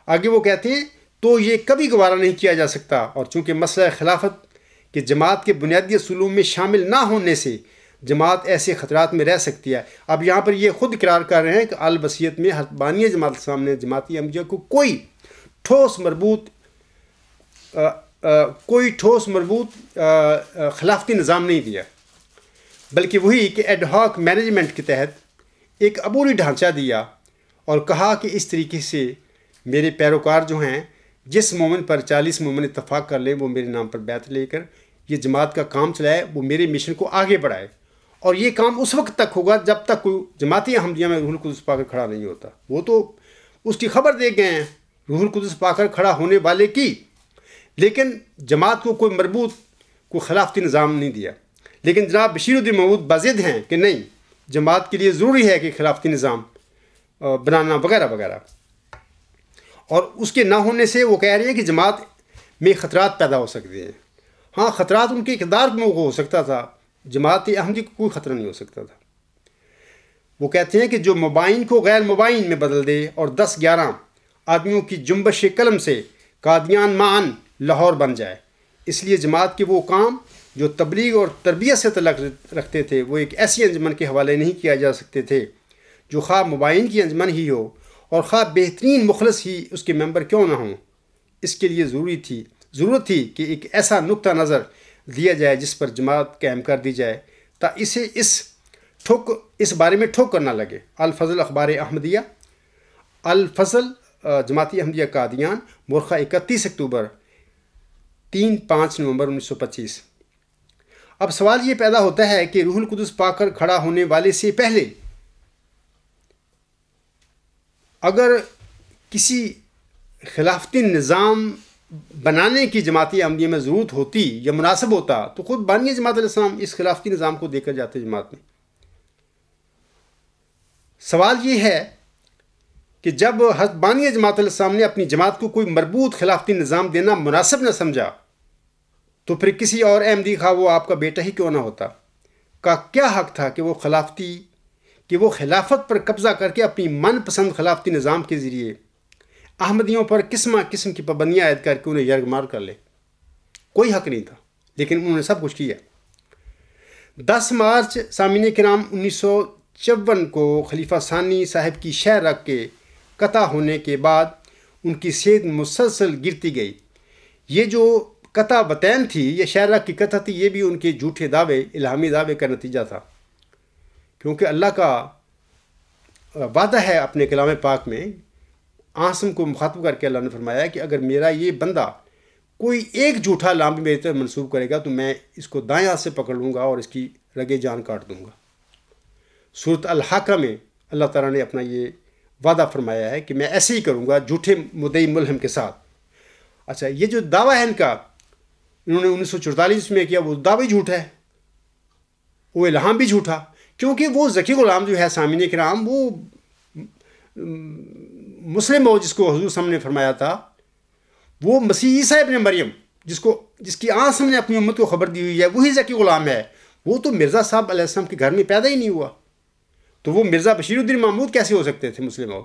آگے وہ کہتے ہیں تو یہ کبھی گوارا نہیں کیا جا سکتا، اور چونکہ مسئلہ خلافت کہ جماعت کے بنیادی اصولوں میں شامل نہ ہونے سے جماعت ایسے خطرات میں رہ سکتی ہے۔ اب یہاں پر یہ خود اقرار کر رہے ہیں کہ الوصیت میں حضرت بانی جماعت الاسلام نے جماعت احمدیہ کو کوئی ٹھوس مربوط خلافتی نظام نہیں دیا، بلکہ وہی کہ ایڈ ہاک مینجمنٹ کے تحت ایک عبوری ڈھانچہ دیا، اور کہا کہ اس طریقے سے میرے پیروکار جو ہیں، جس مومن پر 40 مومن اتفاق کر لیں وہ میرے نام پر بیعت لے کر یہ جماعت کا کام چلائے، وہ میرے مشن کو آگے بڑھائے، اور یہ کام اس وقت تک ہوگا جب تک کوئی جماعت احمدیہ میں روح القدس پا کر کھڑا نہیں ہوتا۔ وہ تو اس کی خبر دے گئے ہیں روح القدس پا کر کھڑا ہونے والے کی، لیکن جماعت کو کوئی مربوط کوئی خلافتی نظام نہیں دیا۔ لیکن جناب بشیر الدین محمود باضد ہیں کہ نہیں، جماعت کے لیے ضروری ہے کہ خلافتی نظام بنانا وغیرہ وغیرہ، اور اس کے نہ ہونے سے وہ کہہ رہے ہیں کہ جماعت میں خطرات پیدا ہو سکتے ہیں۔ ہاں، خطرات ان کے اقتدار میں ہو سکتا تھا، جماعت احمدی کو کوئی خطرہ نہیں ہو سکتا تھا۔ وہ کہتے ہیں کہ جو مبائن کو غیر مبائن میں بدل دے اور 10-11 آدمیوں کی جنبش قلم سے قادیان معاً لاہور بن جائے، اس لیے جماعت کے وہ کام جو تبلیغ اور تربیت سے تعلق رکھتے تھے وہ ایک ایسی انجمن کے حوالے نہیں کیا جا سکتے تھے جو خواہ مبائن کی انجمن ہی ہو اور خواہ بہترین مخلص ہی اس کے ممبر کیوں نہ ہوں۔ اس کے لیے ضرورت تھی کہ ایک ایسا نقطہ نظر دیا جائے جس پر جماعت قائم کر دی جائے تاکہ اسے اس بارے میں ٹھوکر نہ لگے۔ الفضل اخبار احمدیہ، الفضل جماعت احمدیہ قادیان، مورخہ 31 اکتوبر 3-5 نومبر 1925۔ اب سوال یہ پیدا ہوتا ہے کہ روح القدس پا کر کھڑا ہونے والے سے پہلے اگر کسی خلافتی نظام بنانے کی جماعت احمدیہ میں ضرورت ہوتی یا مناسب ہوتا تو خود بانی جماعت علیہ السلام اس خلافتی نظام کو دے کر جاتے جماعت میں۔ سوال یہ ہے کہ جب حضرت بانی جماعت علیہ السلام نے اپنی جماعت کو کوئی مربوط خلافتی نظام دینا مناسب نہ سمجھا تو پھر کسی اور احمدی خواہ وہ آپ کا بیٹا ہی کیوں نہ ہوتا کا کیا حق تھا کہ وہ خلافت پر قبضہ کر کے اپنی من پسند خلافتی نظام کے ذریعے احمدیوں پر قسم کی پابندیاں عائد کر کے انہیں یرغمال کر لے۔ کوئی حق نہیں تھا، لیکن انہوں نے سب کچھ کیا۔ 10 مارچ سامعین کرام 1954 کو خلیفہ ثانی صاحب کی شہ رگ کے قطع ہونے کے بعد ان کی صحت مسلسل گرتی گئی۔ یہ جو قطع بطین تھی، یہ شہ رگ کی قطع تھی، یہ بھی ان کے جھوٹے دعوے، الہامی دعوے کا نتیجہ تھا، کیونکہ اللہ کا وعدہ ہے اپنے کلام پاک میں، عاصم کو مخاطب کر کے اللہ نے فرمایا کہ اگر میرا یہ بندہ کوئی ایک جھوٹا لام میرے طرف منسوب کرے گا تو میں اس کو دائیں ہاتھ سے پکڑ لوں گا اور اس کی رگے جان کاٹ دوں گا۔ سورۃ الحاقہ میں اللہ تعالیٰ نے اپنا یہ وعدہ فرمایا ہے کہ میں ایسے ہی کروں گا جھوٹے مدعی ملہم کے ساتھ۔ اچھا، یہ جو دعویٰ ہے ان کا، انہوں نے 1944 میں کیا، وہ دعوی جھوٹ ہے، وہ الہام بھی جھوٹا، کیونکہ وہ ذکی غلام جو ہے سامعین کرام، وہ مسلم ہو جس کو حضور صلی اللہ علیہ وسلم نے فرمایا تھا، وہ مسیح عیسیٰ ابن مریم جس کی عاصم نے اپنی امت کو خبر دی ہوئی ہے، وہی ذکی غلام ہے۔ وہ تو مرزا صاحب علیہ السلام کے گھر میں پیدا ہی نہیں ہوا، تو وہ مرزا بشیر الدین محمود کیسے ہو سکتے تھے مسلم ہو؟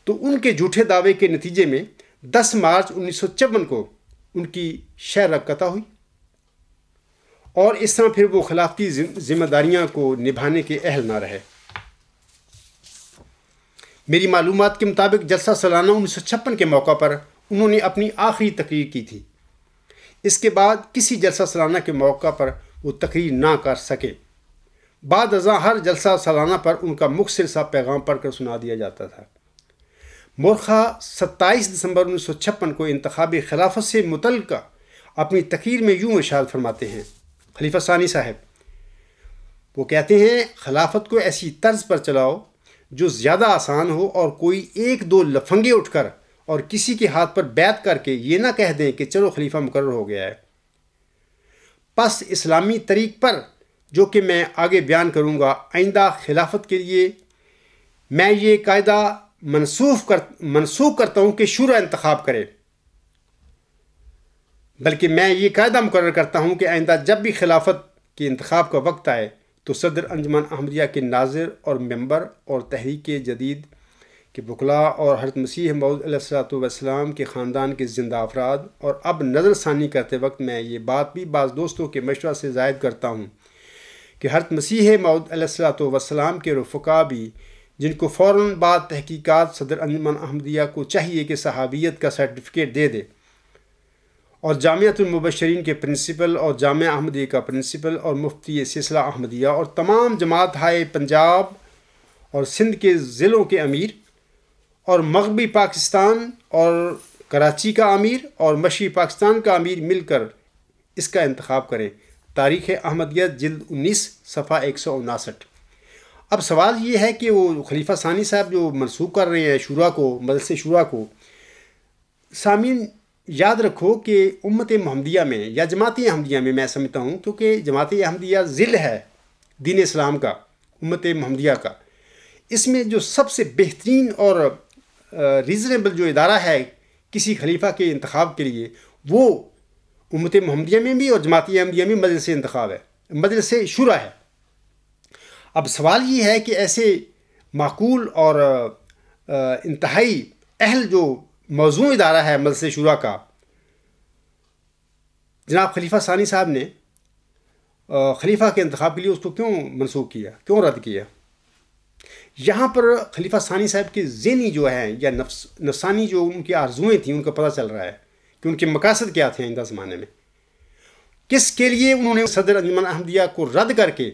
تو ان کے جھوٹے دعوے کے نتیجے میں 10 مارچ 1954 کو ان کی شہ رگ قطع ہوئی، اور اس طرح پھر وہ خلافتی ذمہ داریاں کو نبھانے کے اہل نہ رہے۔ میری معلومات کے مطابق جلسہ سالانہ 1956 کے موقع پر انہوں نے اپنی آخری تقریر کی تھی۔ اس کے بعد کسی جلسہ سالانہ کے موقع پر وہ تقریر نہ کر سکے۔ بعد ازاں ہر جلسہ سالانہ پر ان کا مختصر سا پیغام پڑھ کر سنا دیا جاتا تھا۔ مورخہ 27 دسمبر 1956 کو انتخاب خلافت سے متعلقہ اپنی تقریر میں یوں ارشاد فرماتے ہیں، خلیفہ ثانی صاحب وہ کہتے ہیں، خلافت کو ایسی طرز پر چلاؤ جو زیادہ آسان ہو، اور کوئی 1-2 لفنگے اٹھ کر اور کسی کے ہاتھ پر بیعت کر کے یہ نہ کہہ دیں کہ چلو خلیفہ مقرر ہو گیا ہے۔ پس اسلامی طریق پر جو کہ میں آگے بیان کروں گا، آئندہ خلافت کے لیے میں یہ قاعدہ منسوخ کرتا ہوں کہ شورا انتخاب کرے، بلکہ میں یہ قاعدہ مقرر کرتا ہوں کہ آئندہ جب بھی خلافت کے انتخاب کا وقت آئے تو صدر انجمن احمدیہ کے ناظر اور ممبر اور تحریک جدید کے وکلاء اور حضرت مسیح موعود علیہ السلام کے خاندان کے زندہ افراد، اور اب نظر ثانی کرتے وقت میں یہ بات بھی بعض دوستوں کے مشورہ سے زائد کرتا ہوں کہ حضرت مسیح موعود علیہ السلام کے رفقا بھی، جن کو فوراً بعد تحقیقات صدر انجمن احمدیہ کو چاہیے کہ صحابیت کا سرٹیفکیٹ دے دے، اور جامعۃ المبشرین کے پرنسپل اور جامعہ احمدیہ کا پرنسپل اور مفتی سلسلہ احمدیہ اور تمام جماعت ہائے پنجاب اور سندھ کے ضلعوں کے امیر اور مغربی پاکستان اور کراچی کا امیر اور مشرقی پاکستان کا امیر مل کر اس کا انتخاب کریں۔ تاریخ احمدیہ جلد 19 صفحہ 159۔ اب سوال یہ ہے کہ وہ خلیفہ ثانی صاحب جو منسوخ کر رہے ہیں شورا کو، مجلس شورا کو، سامعین یاد رکھو کہ امت محمدیہ میں یا جماعت احمدیہ میں، میں سمجھتا ہوں کیونکہ جماعت احمدیہ ذل ہے دین اسلام کا، امت محمدیہ کا، اس میں جو سب سے بہترین اور ریزنیبل جو ادارہ ہے کسی خلیفہ کے انتخاب کے لیے، وہ امت محمدیہ میں بھی اور جماعت احمدیہ میں مجلس انتخاب ہے، مجلس شورا ہے۔ اب سوال یہ ہے کہ ایسے معقول اور انتہائی اہل جو موضوع ادارہ ہے مجلس شورا کا، جناب خلیفہ ثانی صاحب نے خلیفہ کے انتخاب کے لیے اس کو کیوں منسوخ کیا، کیوں رد کیا؟ یہاں پر خلیفہ ثانی صاحب کے ذہنی جو ہیں یا نفسانی جو ان کی آرزوئیں تھیں، ان کا پتہ چل رہا ہے کہ ان کے مقاصد کیا تھے آئندہ زمانے میں، کس کے لیے انہوں نے صدر انجمن احمدیہ کو رد کر کے،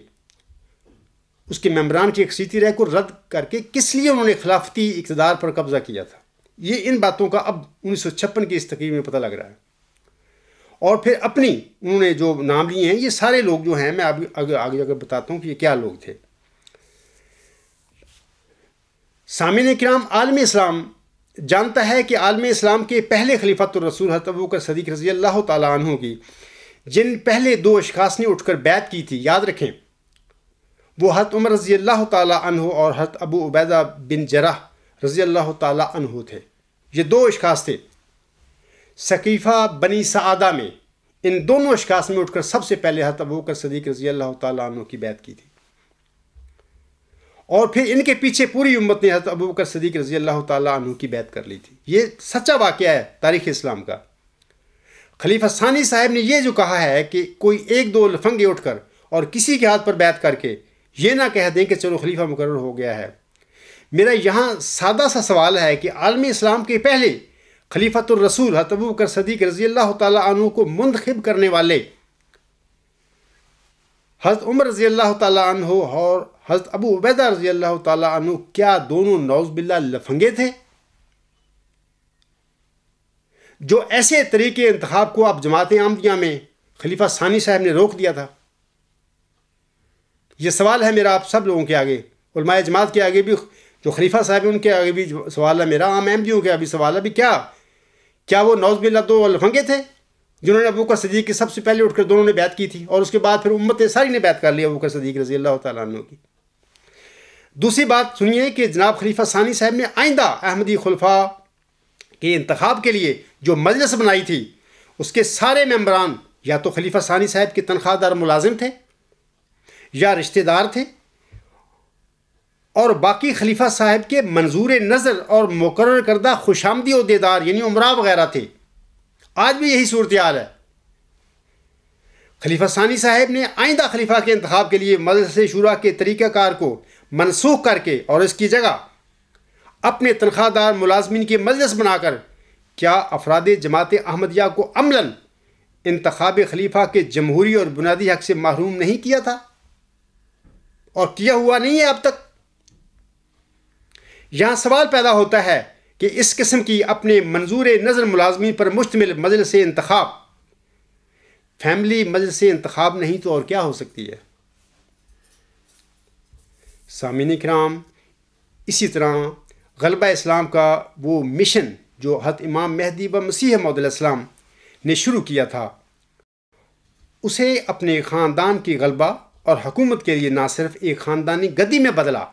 اس کے ممبران کی اکثریتی رائے کو رد کر کے کس لیے انہوں نے خلافتی اقتدار پر قبضہ کیا تھا۔ یہ ان باتوں کا اب 1956 کی اس تقریر میں پتہ لگ رہا ہے، اور پھر اپنی انہوں نے جو نام لیے ہیں، یہ سارے لوگ جو ہیں میں آگے آگے بتاتا ہوں کہ یہ کیا لوگ تھے۔ سامعین کرام، عالم اسلام جانتا ہے کہ عالم اسلام کے پہلے خلیفۃ الرسول حضرت ابوبکر صدیق رضی اللہ تعالیٰ عنہ کی جن پہلے 2 اشخاص نے اٹھ کر بیعت کی تھی، یاد رکھیں، وہ حضرت عمر رضی اللہ تعالیٰ عنہ اور حضرت ابو عبیدہ بن جراح رضی اللہ تعالیٰ عنہ تھے۔ یہ 2 اشخاص تھے۔ ثقیفہ بنی سعادہ میں ان دونوں اشخاص نے اٹھ کر سب سے پہلے حضرت ابوبکر صدیق رضی اللہ تعالیٰ عنہ کی بیعت کی تھی، اور پھر ان کے پیچھے پوری امت نے حضرت ابوبکر صدیق رضی اللہ تعالیٰ عنہ کی بیعت کر لی تھی۔ یہ سچا واقعہ ہے تاریخ اسلام کا۔ خلیفہ ثانی صاحب نے یہ جو کہا ہے کہ کوئی 1-2 لفنگے اٹھ کر اور کسی کے ہاتھ پر بیعت کر کے یہ نہ کہہ دیں کہ چلو خلیفہ مقرر ہو گیا ہے۔ میرا یہاں سادہ سا سوال ہے کہ عالم اسلام کے پہلے خلیفۃ الرسول حضرت ابوبکر صدیق رضی اللہ تعالیٰ عنہ کو منتخب کرنے والے حضرت عمر رضی اللہ تعالیٰ عنہ اور حضرت ابو عبیدہ رضی اللہ تعالیٰ عنہ کیا دونوں نعوذ باللہ لفنگے تھے؟ جو ایسے طریقے انتخاب کو اب جماعت احمدیہ میں خلیفہ ثانی صاحب نے روک دیا تھا۔ یہ سوال ہے میرا آپ سب لوگوں کے آگے، علماء جماعت کے آگے بھی، جو خلیفہ صاحب ہیں ان کے آگے بھی سوال ہے میرا، عام احمدیوں کے آگے بھی سوال ہے، بھی کیا وہ نعوذ باللہ 2 لفنگے تھے جنہوں نے ابوبکر صدیق کی سب سے پہلے اٹھ کر دونوں نے بیعت کی تھی، اور اس کے بعد پھر امت ساری نے بیعت کر لی ابوبکر صدیق رضی اللہ تعالیٰ عنہ کی۔ دوسری بات سنیے کہ جناب خلیفہ ثانی صاحب نے آئندہ احمدی خلفاء کے انتخاب کے لیے جو مجلس بنائی تھی، اس کے سارے ممبران یا تو خلیفہ ثانی صاحب کے تنخواہ دار ملازم تھے یا رشتہ دار تھے، اور باقی خلیفہ صاحب کے منظور نظر اور مقرر کردہ خوشامدی عہدیدار یعنی عمراء وغیرہ تھے۔ آج بھی یہی صورتحال ہے۔ خلیفہ ثانی صاحب نے آئندہ خلیفہ کے انتخاب کے لیے مجلس شورا کے طریقہ کار کو منسوخ کر کے اور اس کی جگہ اپنے تنخواہ دار ملازمین کے مجلس بنا کر کیا افراد جماعت احمدیہ کو عملاً انتخاب خلیفہ کے جمہوری اور بنیادی حق سے محروم نہیں کیا تھا، اور کیا ہوا نہیں ہے اب تک؟ یہاں سوال پیدا ہوتا ہے کہ اس قسم کی اپنے منظور نظر ملازمین پر مشتمل مجلس انتخاب فیملی مجلس انتخاب نہیں تو اور کیا ہو سکتی ہے؟ سامعین کرام، اسی طرح غلبہ اسلام کا وہ مشن جو حضرت امام مہدی و مسیح موعود علیہ السلام نے شروع کیا تھا، اسے اپنے خاندان کی غلبہ اور حکومت کے لیے نہ صرف ایک خاندانی گدی میں بدلا،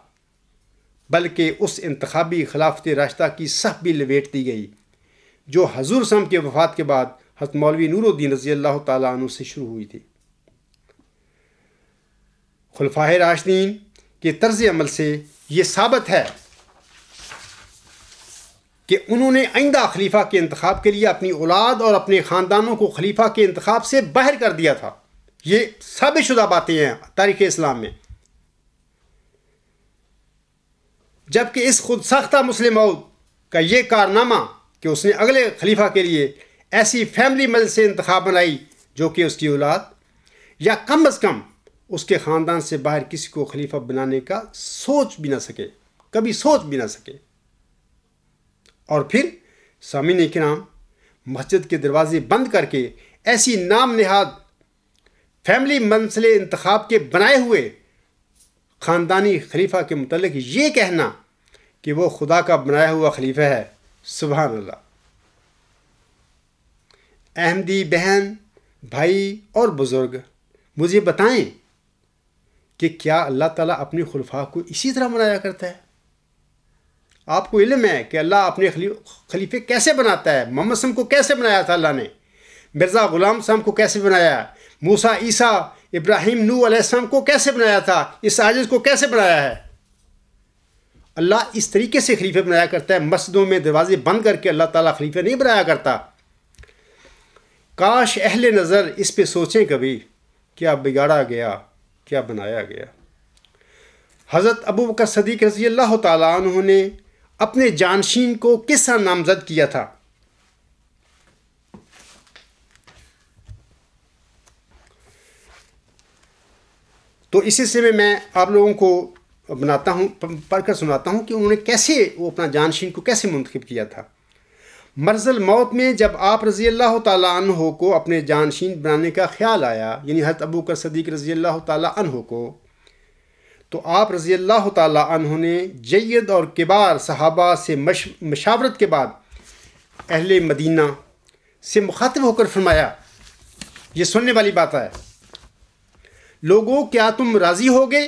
بلکہ اس انتخابی خلافت راشدہ کی صف بھی لپیٹ دی گئی جو حضور صلی اللہ علیہ وسلم کے وفات کے بعد حضرت مولوی نور الدین رضی اللہ تعالیٰ عنہ سے شروع ہوئی تھی۔ خلفائے راشدین کے طرز عمل سے یہ ثابت ہے کہ انہوں نے آئندہ خلیفہ کے انتخاب کے لیے اپنی اولاد اور اپنے خاندانوں کو خلیفہ کے انتخاب سے باہر کر دیا تھا۔ یہ ثابت شدہ باتیں ہیں تاریخ اسلام میں، جبکہ اس خود ساختہ مسلم موعود کا یہ کارنامہ کہ اس نے اگلے خلیفہ کے لیے ایسی فیملی مجلس سے انتخاب بنائی جو کہ اس کی اولاد یا کم از کم اس کے خاندان سے باہر کسی کو خلیفہ بنانے کا سوچ بھی نہ سکے، کبھی سوچ بھی نہ سکے۔ اور پھر سامعین کرام، مسجد کے دروازے بند کر کے ایسی نام نہاد فیملی مسئلے انتخاب کے بنائے ہوئے خاندانی خلیفہ کے متعلق یہ کہنا کہ وہ خدا کا بنایا ہوا خلیفہ ہے، سبحان اللہ۔ احمدی بہن، بھائی اور بزرگ، مجھے بتائیں کہ کیا اللہ تعالیٰ اپنے خلفاء کو اسی طرح بنایا کرتا ہے؟ آپ کو علم ہے کہ اللہ اپنے خلیفے کیسے بناتا ہے؟ محمد صلی اللہ علیہ وسلم کو کیسے بنایا تھا اللہ نے؟ مرزا غلام صاحب کو کیسے بنایا؟ موسیٰ، عیسیٰ، ابراہیم، نوح علیہ السلام کو کیسے بنایا تھا؟ اس عاجز کو کیسے بنایا ہے؟ اللہ اس طریقے سے خلیفے بنایا کرتا ہے۔ مسجدوں میں دروازے بند کر کے اللہ تعالیٰ خلیفے نہیں بنایا کرتا۔ کاش اہل نظر اس پہ سوچیں کبھی، کیا بگاڑا گیا، کیا بنایا گیا۔ حضرت ابوبکر صدیق رضی اللہ تعالیٰ عنہ نے اپنے جانشین کو کس طرح نامزد کیا تھا؟ تو اسی سے میں آپ لوگوں کو پڑھ کر سناتا ہوں کہ انہوں نے کیسے وہ اپنا جانشین کو کیسے منتخب کیا تھا۔ مرض الموت میں جب آپ رضی اللہ تعالیٰ عنہ کو اپنے جانشین بنانے کا خیال آیا، یعنی حضرت ابوبکر صدیق رضی اللہ تعالیٰ عنہ کو، تو آپ رضی اللہ تعالیٰ عنہ نے جید اور کبار صحابہ سے مشاورت کے بعد اہل مدینہ سے مخاطب ہو کر فرمایا، یہ سننے والی بات ہے، لوگوں کیا تم راضی ہوگے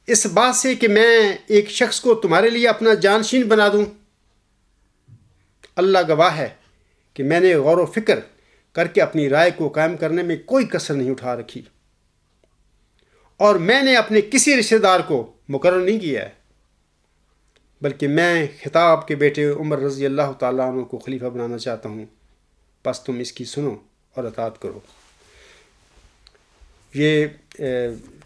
اس بات سے کہ میں ایک شخص کو تمہارے لیے اپنا جانشین بنا دوں؟ اللہ گواہ ہے کہ میں نے غور و فکر کر کے اپنی رائے کو قائم کرنے میں کوئی کسر نہیں اٹھا رکھی، اور میں نے اپنے کسی رشتہ دار کو مقرر نہیں کیا ہے، بلکہ میں خطاب کے بیٹے عمر رضی اللہ تعالیٰ عنہ کو خلیفہ بنانا چاہتا ہوں، بس تم اس کی سنو اور اطاعت کرو۔ یہ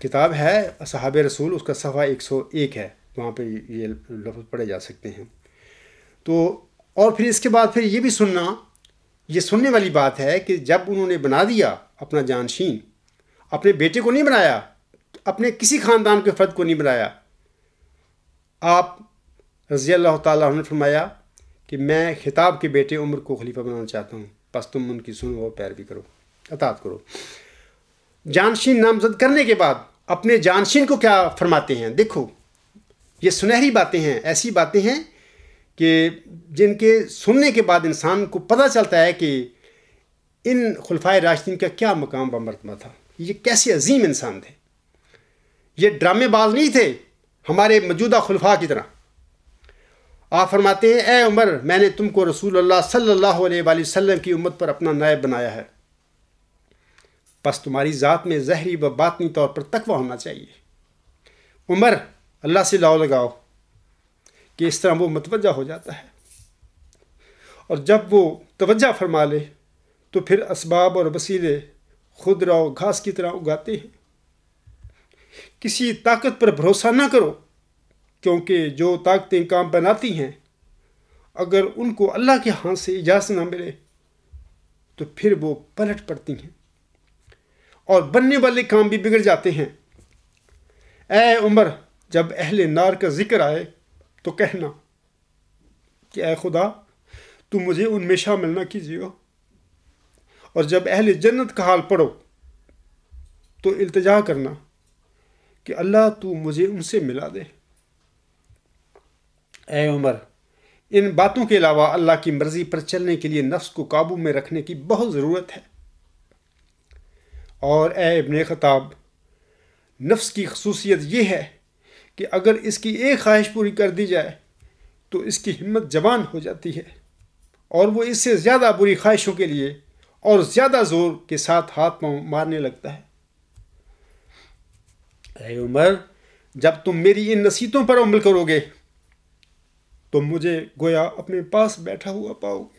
کتاب ہے اصحاب رسول، اس کا صفحہ 101 ہے، وہاں پہ یہ لفظ پڑھے جا سکتے ہیں۔ تو اور پھر اس کے بعد پھر یہ بھی سننا، یہ سننے والی بات ہے کہ جب انہوں نے بنا دیا اپنا جانشین، اپنے بیٹے کو نہیں بنایا، اپنے کسی خاندان کے فرد کو نہیں بنایا، آپ رضی اللہ تعالیٰ عنہ نے فرمایا کہ میں خطاب کے بیٹے عمر کو خلیفہ بنانا چاہتا ہوں، بس تم ان کی سنو اور پیروی کرو، اطاعت کرو۔ جانشین نامزد کرنے کے بعد اپنے جانشین کو کیا فرماتے ہیں؟ دیکھو، یہ سنہری باتیں ہیں، ایسی باتیں ہیں کہ جن کے سننے کے بعد انسان کو پتہ چلتا ہے کہ ان خلفائے راشدین کا کیا مقام و مرتبہ تھا، یہ کیسے عظیم انسان تھے، یہ ڈرامے باز نہیں تھے ہمارے موجودہ خلفاء کی طرح۔ آپ فرماتے ہیں، اے عمر، میں نے تم کو رسول اللہ صلی اللہ علیہ وآلہ وسلم کی امت پر اپنا نائب بنایا ہے، بس تمہاری ذات میں ظاہری و باطنی طور پر تقویٰ ہونا چاہیے۔ عمر، اللہ سے لاؤ لگاؤ کہ اس طرح وہ متوجہ ہو جاتا ہے، اور جب وہ توجہ فرما لے تو پھر اسباب اور وسیلے خود رو گھاس کی طرح اگاتے ہیں۔ کسی طاقت پر بھروسہ نہ کرو، کیونکہ جو طاقتیں کام بناتی ہیں اگر ان کو اللہ کے ہاں سے اجازت نہ ملے تو پھر وہ پلٹ پڑتی ہیں اور بننے والے کام بھی بگڑ جاتے ہیں۔ اے عمر، جب اہل نار کا ذکر آئے تو کہنا کہ اے خدا، تو مجھے ان میں شامل نہ کیجیے، اور جب اہل جنت کا حال پڑھو تو التجا کرنا کہ اللہ تو مجھے ان سے ملا دے۔ اے عمر، ان باتوں کے علاوہ اللہ کی مرضی پر چلنے کے لیے نفس کو قابو میں رکھنے کی بہت ضرورت ہے، اور اے ابن خطاب، نفس کی خصوصیت یہ ہے کہ اگر اس کی ایک خواہش پوری کر دی جائے تو اس کی ہمت جوان ہو جاتی ہے، اور وہ اس سے زیادہ بری خواہشوں کے لیے اور زیادہ زور کے ساتھ ہاتھ پاؤں مارنے لگتا ہے۔ اے عمر، جب تم میری ان نصیحتوں پر عمل کرو گے تو مجھے گویا اپنے پاس بیٹھا ہوا پاؤ گے۔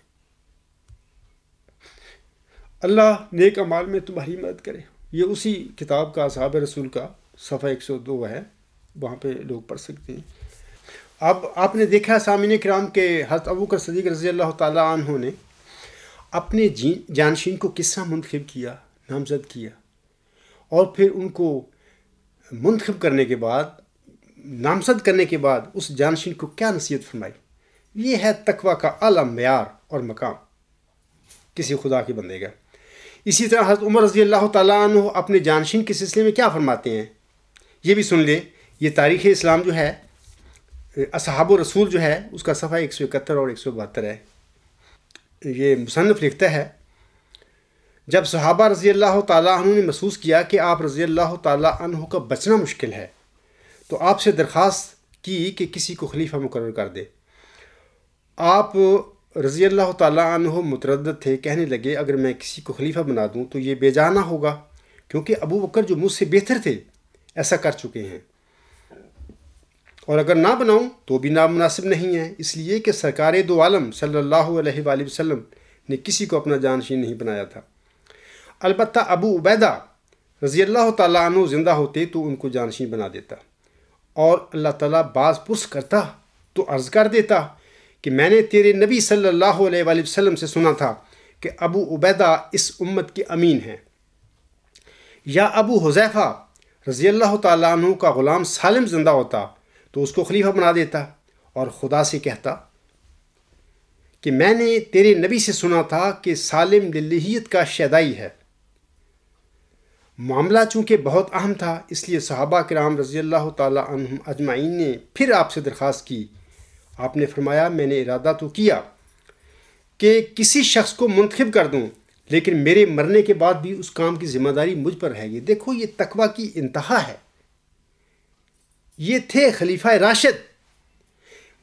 اللہ نیک اعمال میں تمہاری مدد کرے۔ یہ اسی کتاب کا اصحاب رسول کا صفحہ 102 ہے، وہاں پہ لوگ پڑھ سکتے ہیں۔ اب آپ نے دیکھا سامعین کرام کہ حضرت ابوبکر صدیق رضی اللہ تعالیٰ عنہ نے اپنے جانشین کو کس طرح منتخب کیا، نامزد کیا، اور پھر ان کو منتخب کرنے کے بعد، نامزد کرنے کے بعد اس جانشین کو کیا نصیحت فرمائی۔ یہ ہے تقویٰ کا اعلیٰ معیار اور مقام کسی خدا کے بندے کا۔ اسی طرح حضرت عمر رضی اللہ تعالیٰ عنہ اپنے جانشین کے سلسلے میں کیا فرماتے ہیں، یہ بھی سن لیں۔ یہ تاریخ اسلام جو ہے، اصحاب رسول جو ہے، اس کا صفحہ 171 اور 172 ہے۔ یہ مصنف لکھتا ہے، جب صحابہ رضی اللہ تعالیٰ عنہ نے محسوس کیا کہ آپ رضی اللہ تعالیٰ عنہ کا بچنا مشکل ہے تو آپ سے درخواست کی کہ کسی کو خلیفہ مقرر کر دے۔ آپ رضی اللہ تعالیٰ عنہ متردد تھے، کہنے لگے اگر میں کسی کو خلیفہ بنا دوں تو یہ بے جا نہ ہوگا، کیونکہ ابو بکر جو مجھ سے بہتر تھے ایسا کر چکے ہیں، اور اگر نہ بناؤں تو بھی نامناسب نہیں ہے، اس لیے کہ سرکار دو عالم صلی اللہ علیہ وآلہ وسلم نے کسی کو اپنا جانشین نہیں بنایا تھا۔ البتہ ابو عبیدہ رضی اللہ تعالیٰ عنہ زندہ ہوتے تو ان کو جانشین بنا دیتا، اور اللہ تعالیٰ باز پرس کرتا تو عرض کر دیتا کہ میں نے تیرے نبی صلی اللہ علیہ وآلہ وسلم سے سنا تھا کہ ابو عبیدہ اس امت کے امین ہیں، یا ابو حذیفہ رضی اللہ تعالیٰ عنہ کا غلام سالم زندہ ہوتا تو اس کو خلیفہ بنا دیتا، اور خدا سے کہتا کہ میں نے تیرے نبی سے سنا تھا کہ سالم للہیت کا شیدائی ہے۔ معاملہ چونکہ بہت اہم تھا، اس لیے صحابہ کرام رضی اللہ تعالی عنہم اجمعین نے پھر آپ سے درخواست کی۔ آپ نے فرمایا میں نے ارادہ تو کیا کہ کسی شخص کو منتخب کر دوں، لیکن میرے مرنے کے بعد بھی اس کام کی ذمہ داری مجھ پر رہے گی۔ دیکھو یہ تقوی کی انتہا ہے۔ یہ تھے خلیفہ راشد،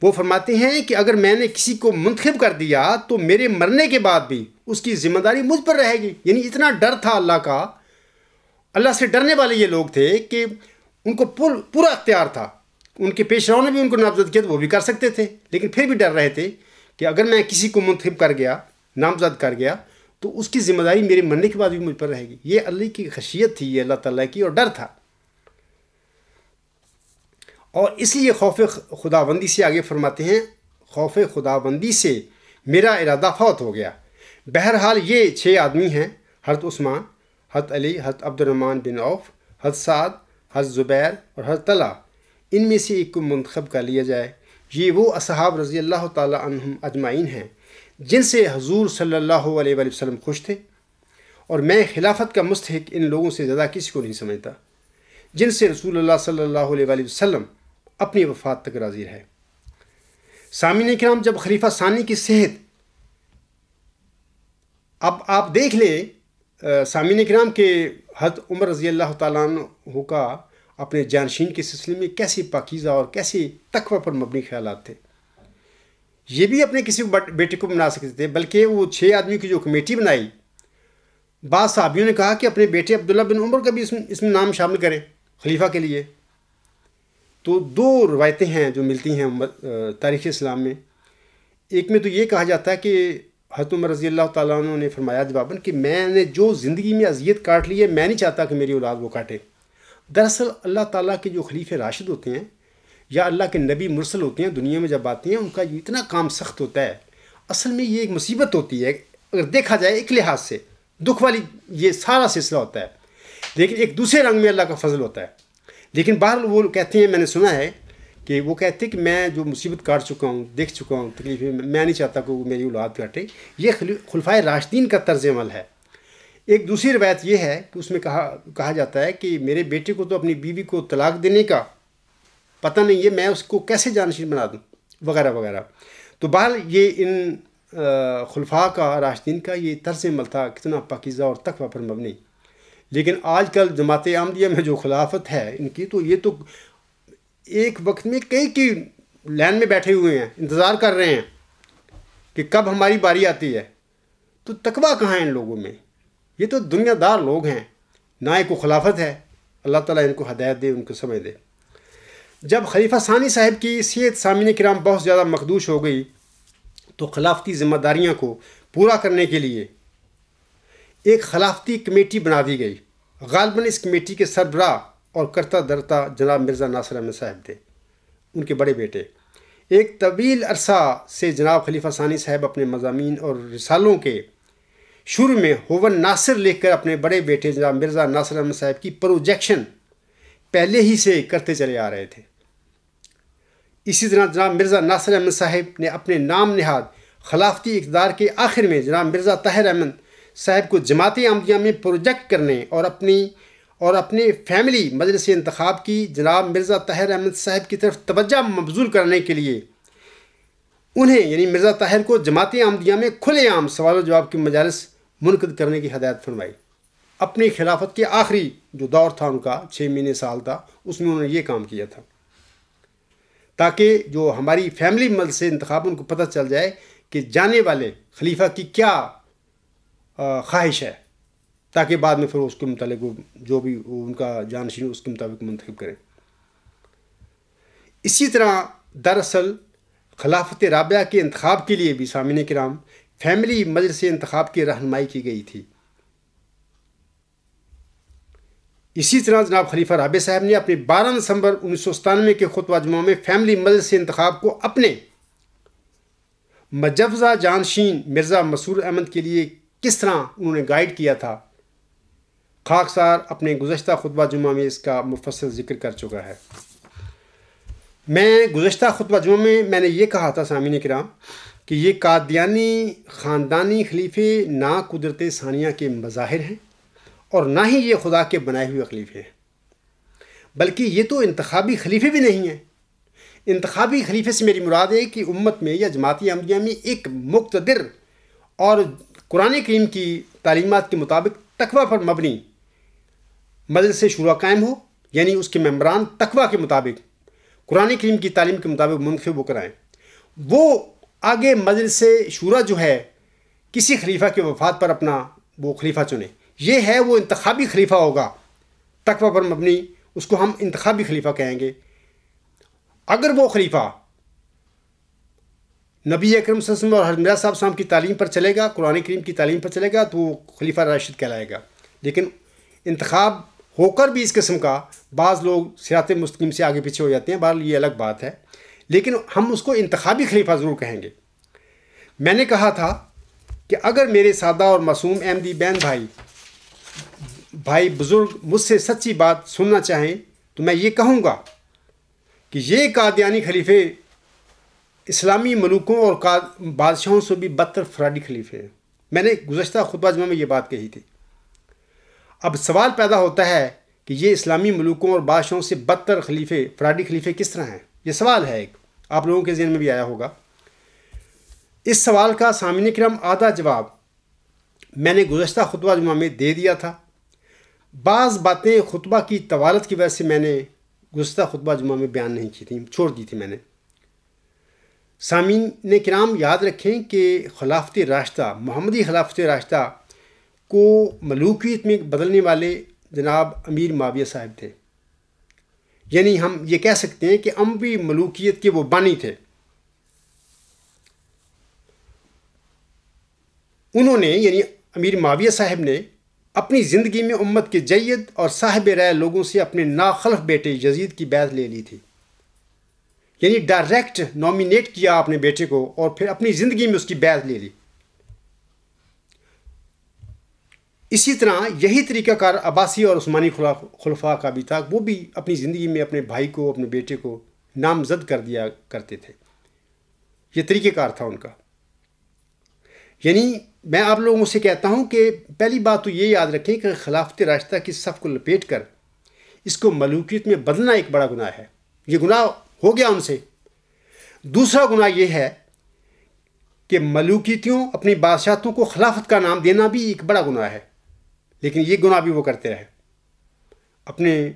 وہ فرماتے ہیں کہ اگر میں نے کسی کو منتخب کر دیا تو میرے مرنے کے بعد بھی اس کی ذمہ داری مجھ پر رہے گی۔ یعنی اتنا ڈر تھا اللہ کا، اللہ سے ڈرنے والے یہ لوگ تھے کہ ان کو پورا اختیار تھا۔ ان کے پیش رو نے بھی ان کو نامزد کیا تو وہ بھی کر سکتے تھے، لیکن پھر بھی ڈر رہے تھے کہ اگر میں کسی کو منتخب کر گیا، نامزد کر گیا، تو اس کی ذمہ داری میرے مرنے کے بعد بھی مجھ پر رہے گی۔ یہ اللہ کی خشیت تھی، یہ اللہ تعالیٰ کی، اور ڈر تھا۔ اور اس لیے خوف خداوندی سے آگے فرماتے ہیں، خوف خداوندی سے میرا ارادہ فوت ہو گیا۔ بہرحال یہ 6 آدمی ہیں، حضرت عثمان، حضرت علی، حضرت عبد الرحمن بن عوف، حضرت سعد، حضرت زبیر اور حضرت طلحہ۔ ان میں سے ایک کو منتخب کر لیا جائے۔ یہ وہ اصحاب رضی اللہ تعالی عنہم اجمعین ہیں جن سے حضور صلی اللہ علیہ وآلہ وسلم خوش تھے، اور میں خلافت کا مستحق ان لوگوں سے زیادہ کسی کو نہیں سمجھتا جن سے رسول اللہ صلی اللہ علیہ وآلہ وسلم اپنی وفات تک راضی رہے۔ سامعین کرام، جب خلیفہ ثانی کی صحت، اب آپ دیکھ لیں سامعین کرام کہ حضرت عمر رضی اللہ تعالیٰ عنہ کا اپنے جانشین کے سلسلے میں کیسی پاکیزہ اور کیسی تقوی پر مبنی خیالات تھے۔ یہ بھی اپنے کسی بیٹے کو بنا سکتے تھے، بلکہ وہ 6 آدمیوں کی جو کمیٹی بنائی، بعض صحابیوں نے کہا کہ اپنے بیٹے عبداللہ بن عمر کا بھی اس میں نام شامل کریں خلیفہ کے لیے۔ تو 2 روایتیں ہیں جو ملتی ہیں تاریخ اسلام میں۔ ایک میں تو یہ کہا جاتا ہے کہ حضرت عمر رضی اللہ تعالیٰ عنہ نے فرمایا جواباً کہ میں نے جو زندگی میں اذیت کاٹ لی ہے، میں نہیں چاہتا کہ میری اولاد وہ کاٹے۔ دراصل اللہ تعالیٰ کے جو خلیفہ راشد ہوتے ہیں یا اللہ کے نبی مرسل ہوتے ہیں، دنیا میں جب آتے ہیں ان کا اتنا کام سخت ہوتا ہے۔ اصل میں یہ ایک مصیبت ہوتی ہے، اگر دیکھا جائے ایک لحاظ سے دکھ والی یہ سارا سلسلہ ہوتا ہے، لیکن ایک دوسرے رنگ میں اللہ کا فضل ہوتا ہے۔ لیکن بہرحال وہ کہتے ہیں، میں نے سنا ہے کہ وہ کہتے ہیں کہ میں جو مصیبت کاٹ چکا ہوں، دیکھ چکا ہوں تکلیفیں، میں نہیں چاہتا کہ وہ میری اولاد کاٹے۔ یہ خلفائے راشدین کا طرز عمل ہے۔ ایک دوسری روایت یہ ہے کہ اس میں کہا جاتا ہے کہ میرے بیٹے کو تو اپنی بیوی کو طلاق دینے کا پتہ نہیں ہے، میں اس کو کیسے جانشین بنا دوں، وغیرہ وغیرہ۔ تو بہرحال یہ ان خلفاء کا، راشدین کا یہ طرز عمل تھا، کتنا پاکیزہ اور تقوی پر مبنی۔ لیکن آج کل جماعت احمدیہ میں جو خلافت ہے ان کی، تو یہ تو ایک وقت میں کئی کی لائن میں بیٹھے ہوئے ہیں، انتظار کر رہے ہیں کہ کب ہماری باری آتی ہے۔ تو تقوی کہاں ہے ان لوگوں میں؟ یہ تو دنیا دار لوگ ہیں، نہ ایک کو خلافت ہے۔ اللہ تعالیٰ ان کو ہدایت دے، ان کو سمجھ دے۔ جب خلیفہ ثانی صاحب کی صحت سامعین کرام بہت زیادہ مخدوش ہو گئی تو خلافتی ذمہ داریاں کو پورا کرنے کے لیے ایک خلافتی کمیٹی بنا دی گئی۔ غالباً اس کمیٹی کے سربراہ اور کرتا درتا جناب مرزا ناصر احمد صاحب تھے، ان کے بڑے بیٹے۔ ایک طویل عرصہ سے جناب خلیفہ ثانی صاحب اپنے مضامین اور رسالوں کے شروع میں ہوون ناصر لکھ کر اپنے بڑے بیٹے جناب مرزا ناصر احمد صاحب کی پروجیکشن پہلے ہی سے کرتے چلے آ رہے تھے۔ اسی طرح جناب مرزا ناصر احمد صاحب نے اپنے نام نہاد خلافتی اقتدار کے آخر میں جناب مرزا طاہر احمد صاحب کو جماعت احمدیہ میں پروجیکٹ کرنے اور اپنے فیملی مجلس انتخاب کی جناب مرزا طاہر احمد صاحب کی طرف توجہ مبذول کرنے کے لیے انہیں یعنی مرزا طاہر کو جماعت احمدیہ میں کھلے عام سوال و جواب کی مجالس منعقد کرنے کی ہدایت فرمائی۔ اپنی خلافت کے آخری جو دور تھا ان کا 6 مہینے سال تھا، اس میں انہوں نے یہ کام کیا تھا تاکہ جو ہماری فیملی مجلس انتخاب ان کو پتہ چل جائے کہ جانے والے خلیفہ کی کیا خواہش ہے، تاکہ بعد میں پھر اس کے متعلق جو بھی ان کا جانشین اس کے مطابق منتخب کریں۔ اسی طرح دراصل خلافت رابعہ کے انتخاب کے لیے بھی سامعین کرام فیملی مجلس انتخاب کی رہنمائی کی گئی تھی۔ اسی طرح جناب خلیفہ رابع صاحب نے اپنے 12 دسمبر 1997 کے خطبہ جمعہ میں فیملی مجلس انتخاب کو اپنے مجوزہ جانشین مرزا مسرور احمد کے لیے کس طرح انہوں نے گائیڈ کیا تھا، خاکسار اپنے گزشتہ خطبہ جمعہ میں اس کا مفصل ذکر کر چکا ہے۔ میں گزشتہ خطبہ جمعہ میں نے یہ کہا تھا سامعین کرام کہ یہ قادیانی خاندانی خلیفے نہ قدرت ثانیہ کے مظاہر ہیں اور نہ ہی یہ خدا کے بنائے ہوئے خلیفے ہیں، بلکہ یہ تو انتخابی خلیفے بھی نہیں ہیں۔ انتخابی خلیفے سے میری مراد ہے کہ امت میں یا جماعت احمدیہ میں ایک مقتدر اور قرآن کریم کی تعلیمات کے مطابق تقوی پر مبنی مجلس شورا قائم ہو، یعنی اس کے ممبران تقوی کے مطابق قرآن کریم کی تعلیم کے مطابق منتخب ہو کر آئیں۔ وہ آگے مجلس شورا جو ہے کسی خلیفہ کے وفات پر اپنا وہ خلیفہ چنے، یہ ہے وہ انتخابی خلیفہ ہوگا تقوی پر مبنی، اس کو ہم انتخابی خلیفہ کہیں گے۔ اگر وہ خلیفہ نبی اکرم صلی اللہ علیہ وسلم اور حضرت مرزا صاحب صاحب کی تعلیم پر چلے گا، قرآن کریم کی تعلیم پر چلے گا، تو وہ خلیفہ راشد کہلائے گا۔ لیکن انتخاب ہو کر بھی اس قسم کا بعض لوگ صراط مستقیم سے آگے پیچھے ہو جاتے ہیں، بہرحال یہ الگ بات ہے، لیکن ہم اس کو انتخابی خلیفہ ضرور کہیں گے۔ میں نے کہا تھا کہ اگر میرے سادہ اور معصوم احمدی بہن بھائی بزرگ مجھ سے سچی بات سننا چاہیں تو میں یہ کہوں گا کہ یہ قادیانی خلیفے اسلامی ملوکوں اور بادشاہوں سے بھی بدتر فراڈی خلیفے ہیں۔ میں نے گزشتہ خطبہ جمعہ میں یہ بات کہی تھی۔ اب سوال پیدا ہوتا ہے کہ یہ اسلامی ملوکوں اور بادشاہوں سے بدتر خلیفے، فراڈی خلیفے کس طرح ہیں؟ یہ سوال ہے، ایک آپ لوگوں کے ذہن میں بھی آیا ہوگا۔ اس سوال کا سامعین کرام آدھا جواب میں نے گزشتہ خطبہ جمعہ میں دے دیا تھا۔ بعض باتیں خطبہ کی طوالت کی وجہ سے میں نے گزشتہ خطبہ جمعہ میں بیان نہیں کی تھی، چھوڑ دی تھی میں نے۔ سامعین کرام یاد رکھیں کہ خلافت راشدہ، محمدی خلافت راشدہ کو ملوکیت میں بدلنے والے جناب امیر معاویہ صاحب تھے، یعنی ہم یہ کہہ سکتے ہیں کہ اموی ملوکیت کے وہ بانی تھے۔ انہوں نے یعنی امیر معاویہ صاحب نے اپنی زندگی میں امت کے جید اور صاحب رائے لوگوں سے اپنے ناخلف بیٹے یزید کی بیعت لے لی تھی، یعنی ڈائریکٹ نومینیٹ کیا اپنے بیٹے کو اور پھر اپنی زندگی میں اس کی بیعت لے لی۔ اسی طرح یہی طریقہ کار عباسی اور عثمانی خلفاء کا بھی تھا، وہ بھی اپنی زندگی میں اپنے بھائی کو، اپنے بیٹے کو نامزد کر دیا کرتے تھے۔ یہ طریقہ کار تھا ان کا۔ یعنی میں آپ لوگوں سے کہتا ہوں کہ پہلی بات تو یہ یاد رکھیں کہ خلافت راشدہ کی صف کو لپیٹ کر اس کو ملوکیت میں بدلنا ایک بڑا گناہ ہے، یہ گناہ ہو گیا ان سے۔ دوسرا گناہ یہ ہے کہ ملوکیتوں، اپنی بادشاہتوں کو خلافت کا نام دینا بھی ایک بڑا گناہ ہے، لیکن یہ گناہ بھی وہ کرتے رہے۔ اپنے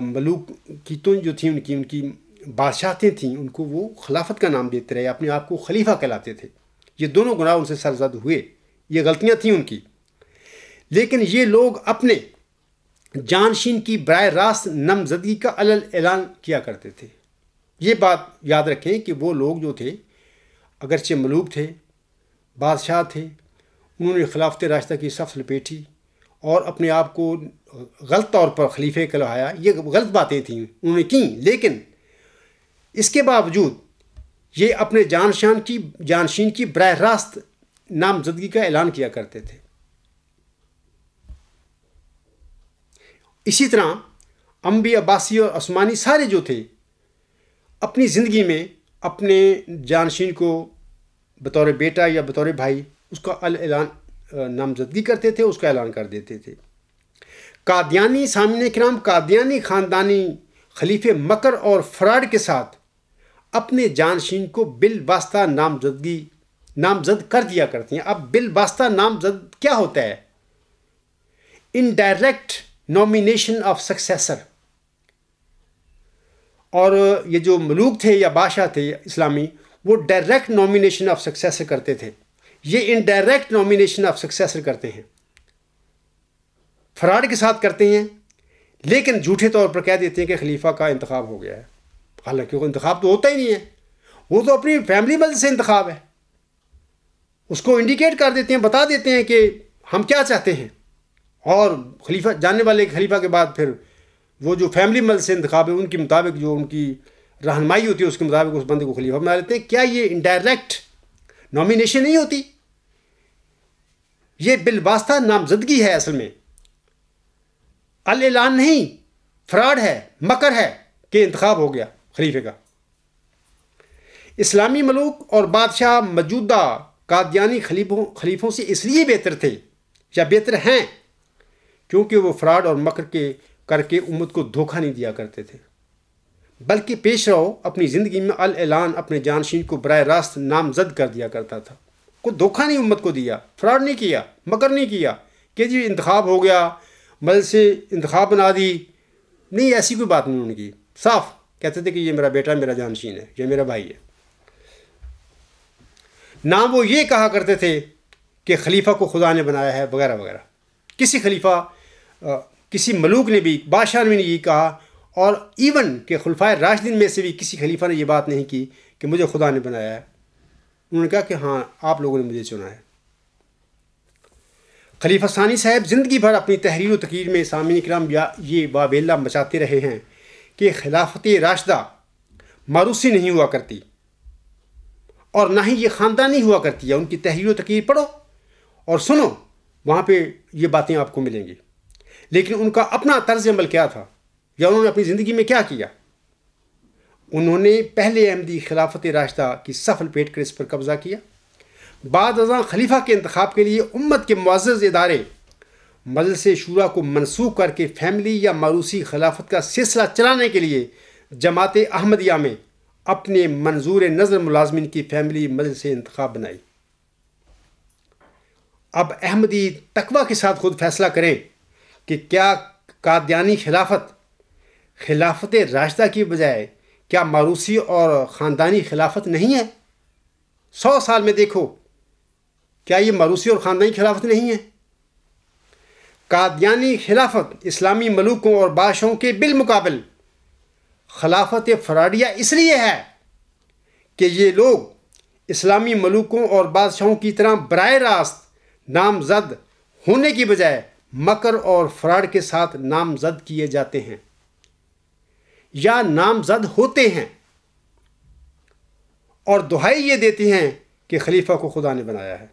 ملوکیتوں جو تھیں ان کی بادشاہتیں تھیں، ان کو وہ خلافت کا نام دیتے رہے، اپنے آپ کو خلیفہ کہلاتے تھے۔ یہ دونوں گناہ ان سے سرزد ہوئے، یہ غلطیاں تھیں ان کی۔ لیکن یہ لوگ اپنے جانشین کی براہ راست نامزدگی کا اعلان کیا کرتے تھے۔ یہ بات یاد رکھیں کہ وہ لوگ جو تھے اگرچہ ملوک تھے، بادشاہ تھے، انہوں نے خلافت راشدہ کی صف لپیٹی اور اپنے آپ کو غلط طور پر خلیفے کہلایا۔ یہ غلط باتیں تھیں انہوں نے کی، لیکن اس کے باوجود یہ اپنے جانشین کی براہ راست نامزدگی کا اعلان کیا کرتے تھے۔ اسی طرح اموی، عباسی اور عثمانی سارے جو تھے اپنی زندگی میں اپنے جانشین کو بطور بیٹا یا بطور بھائی اس کا اعلان نامزدگی کرتے تھے، اس کا اعلان کر دیتے تھے۔ قادیانی سامعین کرام، قادیانی خاندانی خلیفے مکر اور فراڈ کے ساتھ اپنے جانشین کو بالواسطہ نامزد کر دیا کرتے ہیں۔ اب بالواسطہ نامزد کیا ہوتا ہے؟ Indirect nomination of successor. اور یہ جو ملوک تھے یا بادشاہ تھے اسلامی، وہ ڈائریکٹ نومینیشن آف سکسیسر کرتے تھے، یہ انڈائریکٹ نومینیشن آف سکسیسر کرتے ہیں، فراڈ کے ساتھ کرتے ہیں، لیکن جھوٹے طور پر کہہ دیتے ہیں کہ خلیفہ کا انتخاب ہو گیا ہے، حالانکہ وہ انتخاب تو ہوتا ہی نہیں ہے، وہ تو اپنی فیملی وجہ سے انتخاب ہے۔ اس کو انڈیکیٹ کر دیتے ہیں، بتا دیتے ہیں کہ ہم کیا چاہتے ہیں، اور خلیفہ جاننے والے خلیفہ کے بعد پھر وہ جو فیملی مل سے انتخاب ہے ان کے مطابق جو ان کی رہنمائی ہوتی ہے اس کے مطابق اس بندے کو خلیفہ بنا لیتے ہیں۔ کیا یہ انڈائریکٹ نومینیشن نہیں ہوتی؟ یہ بالواسطہ نامزدگی ہے، اصل میں الاعلان نہیں، فراڈ ہے، مکر ہے کہ انتخاب ہو گیا خلیفے کا۔ اسلامی ملوک اور بادشاہ موجودہ قادیانی خلیفوں سے اس لیے بہتر تھے یا بہتر ہیں کیونکہ وہ فراڈ اور مکر کر کے امت کو دھوکہ نہیں دیا کرتے تھے، بلکہ پیش رو اپنی زندگی میں الاعلان اپنے جانشین کو براہ راست نامزد کر دیا کرتا تھا۔ کوئی دھوکہ نہیں امت کو دیا، فراڈ نہیں کیا، مکر نہیں کیا کہ جی انتخاب ہو گیا، مجلس سے انتخاب بنا دی، نہیں، ایسی کوئی بات نہیں انہوں نے کی۔ صاف کہتے تھے کہ یہ میرا بیٹا میرا جانشین ہے، یہ میرا بھائی ہے۔ نہ وہ یہ کہا کرتے تھے کہ خلیفہ کو خدا نے بنایا ہے وغیرہ وغیرہ۔ کسی خلیفہ کسی ملوک نے بھی، بادشاہ نے بھی یہ کہا، اور ایون کہ خلفائے راشدین میں سے بھی کسی خلیفہ نے یہ بات نہیں کی کہ مجھے خدا نے بنایا ہے۔ انہوں نے کہا کہ ہاں آپ لوگوں نے مجھے چنا ہے۔ خلیفہ ثانی صاحب زندگی بھر اپنی تحریر و تقریر میں سامعین کرام یہ واویلا مچاتے رہے ہیں کہ خلافت راشدہ ماروثی نہیں ہوا کرتی اور نہ ہی یہ خاندانی ہوا کرتی ہے۔ ان کی تحریر و تقریر پڑھو اور سنو، وہاں پہ یہ باتیں آپ کو ملیں گی۔ لیکن ان کا اپنا طرز عمل کیا تھا یا انہوں نے اپنی زندگی میں کیا کیا؟ انہوں نے پہلے احمدی خلافت راشدہ کی سفل پیٹ کر اس پر قبضہ کیا۔ بعد ازاں خلیفہ کے انتخاب کے لیے امت کے معزز ادارے مجلس شورا کو منسوخ کر کے فیملی یا موروثی خلافت کا سلسلہ چلانے کے لیے جماعت احمدیہ میں اپنے منظور نظر ملازمین کی فیملی مجلس انتخاب بنائی۔ اب احمدی تقوی کے ساتھ خود فیصلہ کریں کہ کیا قادیانی خلافت راشدہ کی بجائے کیا موروثی اور خاندانی خلافت نہیں ہے؟ 100 سال میں دیکھو، کیا یہ موروثی اور خاندانی خلافت نہیں ہے؟ قادیانی خلافت اسلامی ملوکوں اور بادشاہوں کے بالمقابل خلافت فراڈیہ اس لیے ہے کہ یہ لوگ اسلامی ملوکوں اور بادشاہوں کی طرح براہ راست نامزد ہونے کی بجائے مکر اور فراڈ کے ساتھ نامزد کیے جاتے ہیں یا نامزد ہوتے ہیں، اور دہائی یہ دیتے ہیں کہ خلیفہ کو خدا نے بنایا ہے۔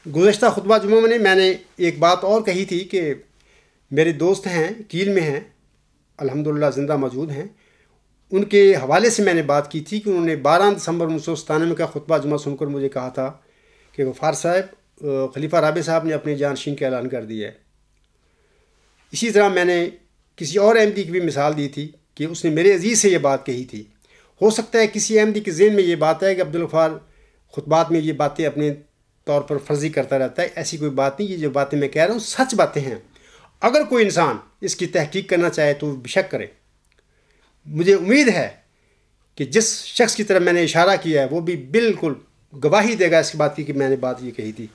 گزشتہ خطبہ جمعہ میں نے ایک بات اور کہی تھی کہ میرے دوست ہیں، کیل میں ہیں، الحمدللہ زندہ موجود ہیں، ان کے حوالے سے میں نے بات کی تھی کہ انہوں نے 12 دسمبر 1997 کا خطبہ جمعہ سن کر مجھے کہا تھا کہ غفار صاحب، خلیفہ رابع صاحب نے اپنے جانشین کا اعلان کر دیا ہے۔ اسی طرح میں نے کسی اور احمدی کی بھی مثال دی تھی کہ اس نے میرے عزیز سے یہ بات کہی تھی۔ ہو سکتا ہے کسی احمدی کے ذہن میں یہ بات ہے کہ عبدالغفار خطبات میں یہ باتیں اپنے طور پر فرضی کرتا رہتا ہے۔ ایسی کوئی بات نہیں، یہ جو باتیں میں کہہ رہا ہوں سچ باتیں ہیں۔ اگر کوئی انسان اس کی تحقیق کرنا چاہے تو بے شک کرے۔ مجھے امید ہے کہ جس شخص کی طرف میں نے اشارہ کیا ہے وہ بھی بالکل گواہی دے گا اس بات کی کہ میں نے بات یہ کہی تھی،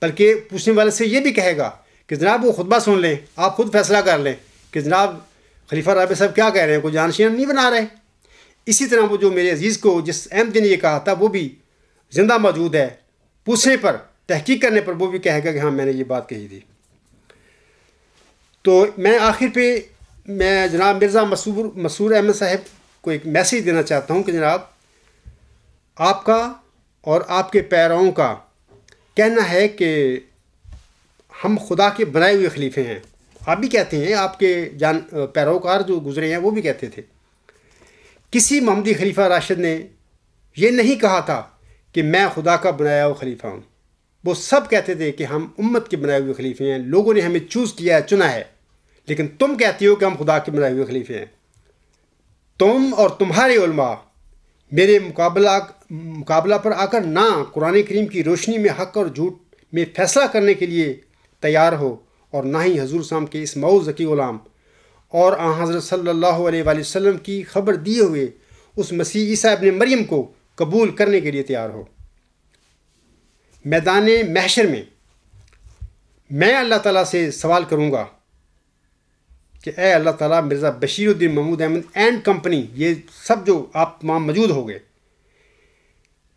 بلکہ پوچھنے والے سے یہ بھی کہے گا کہ جناب وہ خطبہ سن لیں، آپ خود فیصلہ کر لیں کہ جناب خلیفہ رابع صاحب کیا کہہ رہے ہیں، کوئی جانشین نہیں بنا رہے۔ اسی طرح وہ جو میرے عزیز کو جس احمدی نے یہ کہا تھا وہ بھی زندہ موجود ہے، پوچھنے پر، تحقیق کرنے پر وہ بھی کہے گا کہ ہاں میں نے یہ بات کہی تھی۔ تو میں آخر پہ جناب مرزا مسرور احمد صاحب کو ایک میسیج دینا چاہتا ہوں کہ جناب آپ کا اور آپ کے پیروؤں کا کہنا ہے کہ ہم خدا کے بنائے ہوئے خلیفے ہیں۔ آپ بھی کہتے ہیں، آپ کے پیروکار جو گزرے ہیں وہ بھی کہتے تھے۔ کسی محمدی خلیفہ راشد نے یہ نہیں کہا تھا کہ میں خدا کا بنایا ہوا خلیفہ ہوں۔ وہ سب کہتے تھے کہ ہم امت کے بنائے ہوئے خلیفے ہیں، لوگوں نے ہمیں چوز کیا ہے، چنا ہے، لیکن تم کہتے ہو کہ ہم خدا کے بنائے ہوئے خلیفے ہیں۔ تم اور تمہارے علماء میرے مقابلہ پر آ کر نہ قرآن کریم کی روشنی میں حق اور جھوٹ میں فیصلہ کرنے کے لیے تیار ہو، اور نہ ہی حضور صلی اللہ علیہ وسلم کے اس مؤعوذ ذکی غلام اور آن حضرت صلی اللہ علیہ وآلہ وسلم کی خبر دیے ہوئے اس مسیح عیسیٰ ابن مریم کو قبول کرنے کے لیے تیار ہو۔ میدان محشر میں اللہ تعالیٰ سے سوال کروں گا کہ اے اللہ تعالیٰ، مرزا بشیر الدین محمود احمد اینڈ کمپنی، یہ سب جو آپ تمام موجود ہو گئے،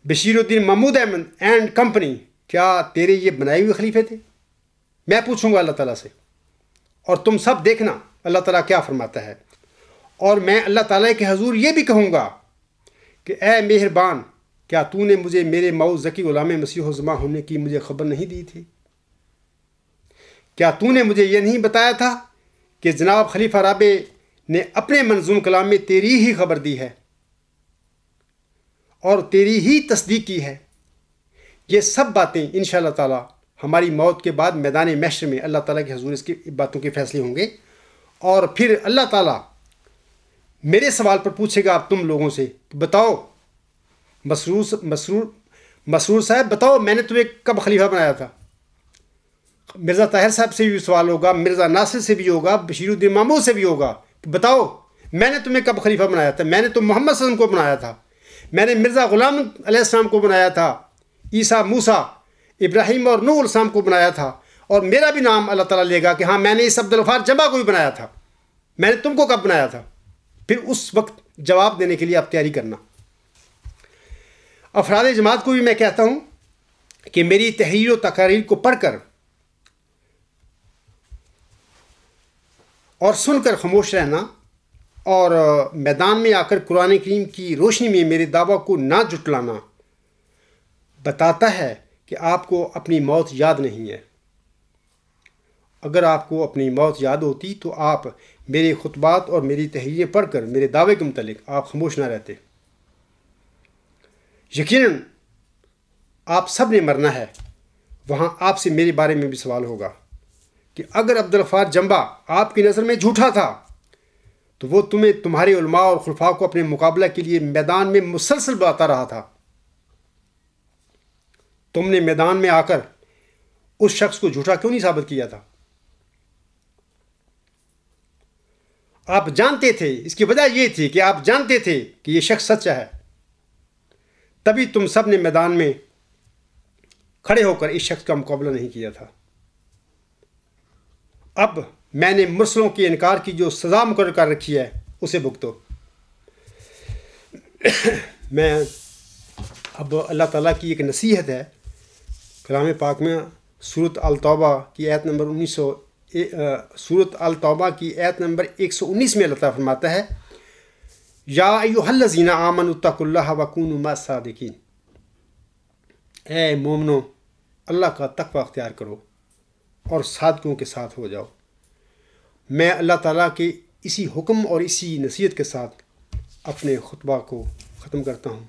بشیر الدین محمود احمد اینڈ کمپنی، کیا تیرے یہ بنائے ہوئے خلیفے تھے؟ میں پوچھوں گا اللہ تعالیٰ سے، اور تم سب دیکھنا اللہ تعالیٰ کیا فرماتا ہے۔ اور میں اللہ تعالیٰ کے حضور یہ بھی کہوں گا کہ اے مہربان، کیا تو نے مجھے میرے مؤعوذ ذکی غلام مسیح الزمان ہونے کی مجھے خبر نہیں دی تھی؟ کیا تو نے مجھے یہ نہیں بتایا تھا کہ جناب خلیفہ رابع نے اپنے منظوم کلام میں تیری ہی خبر دی ہے؟ اور تیری ہی تصدیق کی ہے۔ یہ سب باتیں انشاءاللہ تعالی ہماری موت کے بعد میدان محشر میں اللہ تعالیٰ کے حضور اس کی باتوں کے فیصلے ہوں گے، اور پھر اللہ تعالیٰ میرے سوال پر پوچھے گا آپ تم لوگوں سے، بتاؤ مسرور صاحب، بتاؤ میں نے تمہیں کب خلیفہ بنایا تھا؟ مرزا طاہر صاحب سے بھی سوال ہوگا، مرزا ناصر سے بھی ہوگا، بشیر الدین محمود سے بھی ہوگا، بتاؤ میں نے تمہیں کب خلیفہ بنایا تھا؟ میں نے تو محمد صلی اللہ علیہ وسلم کو بنایا تھا، میں نے مرزا غلام علیہ السلام کو بنایا تھا، عیسیٰ، موسیٰ، ابراہیم اور نوح علیہ السلام کو بنایا تھا، اور میرا بھی نام اللہ تعالیٰ لے گا کہ ہاں میں نے اس عبدالغفار جمبا کو بھی بنایا تھا، میں نے تم کو کب بنایا تھا؟ پھر اس وقت جواب دینے کے لیے آپ تیاری کرنا۔ افراد جماعت کو بھی میں کہتا ہوں کہ میری تحریر و تقاریر کو پڑھ کر اور سن کر خاموش رہنا، اور میدان میں آ کر قرآن کریم کی روشنی میں میرے دعویٰ کو نہ جھٹلانا بتاتا ہے کہ آپ کو اپنی موت یاد نہیں ہے۔ اگر آپ کو اپنی موت یاد ہوتی تو آپ میرے خطبات اور میری تحریریں پڑھ کر میرے دعوے کے متعلق آپ خاموش نہ رہتے۔ یقیناً آپ سب نے مرنا ہے، وہاں آپ سے میرے بارے میں بھی سوال ہوگا کہ اگر عبدالغفار جمبا آپ کی نظر میں جھوٹا تھا تو وہ تمہیں تمہارے علماء اور خلفاء کو اپنے مقابلہ کے لیے میدان میں مسلسل بلاتا رہا تھا۔ تم نے میدان میں آ کر اس شخص کو جھوٹا کیوں نہیں ثابت کیا تھا؟ آپ جانتے تھے، اس کی وجہ یہ تھی کہ آپ جانتے تھے کہ یہ شخص سچا ہے، تبھی تم سب نے میدان میں کھڑے ہو کر اس شخص کا مقابلہ نہیں کیا تھا۔ اب میں نے مرسلوں کے انکار کی جو سزا مقرر کر رکھی ہے اسے بھگتو۔ میں اب اللہ تعالیٰ کی ایک نصیحت ہے کلام پاک میں، سورۃ التوبہ کی آیت نمبر 119 میں اللہ تعالیٰ فرماتا ہے، یا ایھا الذین آمنوا اتقوا اللہ وکونوا مع الصادقین، اے مومنو اللہ کا تقوی اختیار کرو اور صادقوں کے ساتھ ہو جاؤ۔ میں اللہ تعالیٰ کے اسی حکم اور اسی نصیحت کے ساتھ اپنے خطبہ کو ختم کرتا ہوں۔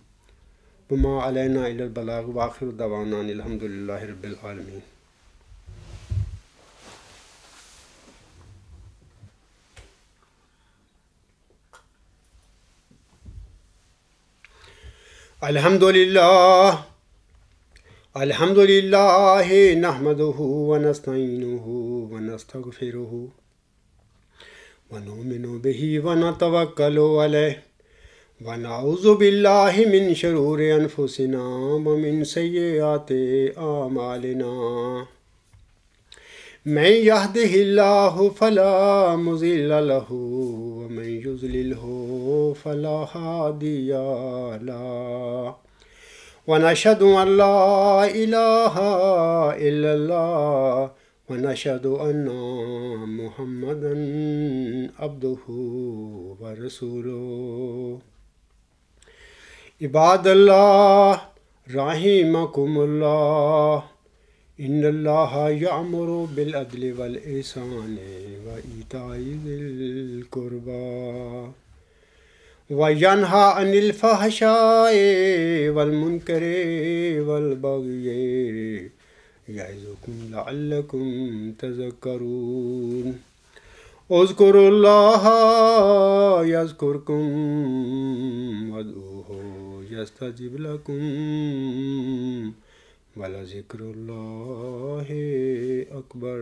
وما علینا الا البلاغ وآخر دعوانا ان الحمد للہ رب العالمین۔ الحمد للہ نحمدہ ونستعینہ ونستغفرہ ونؤمن بہ ونتوکل علیہ ونعوذ باللہ من شرور انفسنا ومن سیئات اعمالنا، من یہدہ اللہ فلا مضل لہ ومن یضللہ فلا ہادی لہ، ونشہد ان لا الہ الا اللہ ونشہد ان محمدا عبدہ ورسولہ۔ عباد اللہ رحمکم اللہ، ان اللہ یأمر بالعدل والإحسان وإیتاء ذی القربى وینہی عن الفحشاء والمنکر والبغی یعظکم لعلکم تذکرون۔ اذکروا اللہ یذکرکم وادعوہ یستجب لکم ولذکر اللہ اکبر۔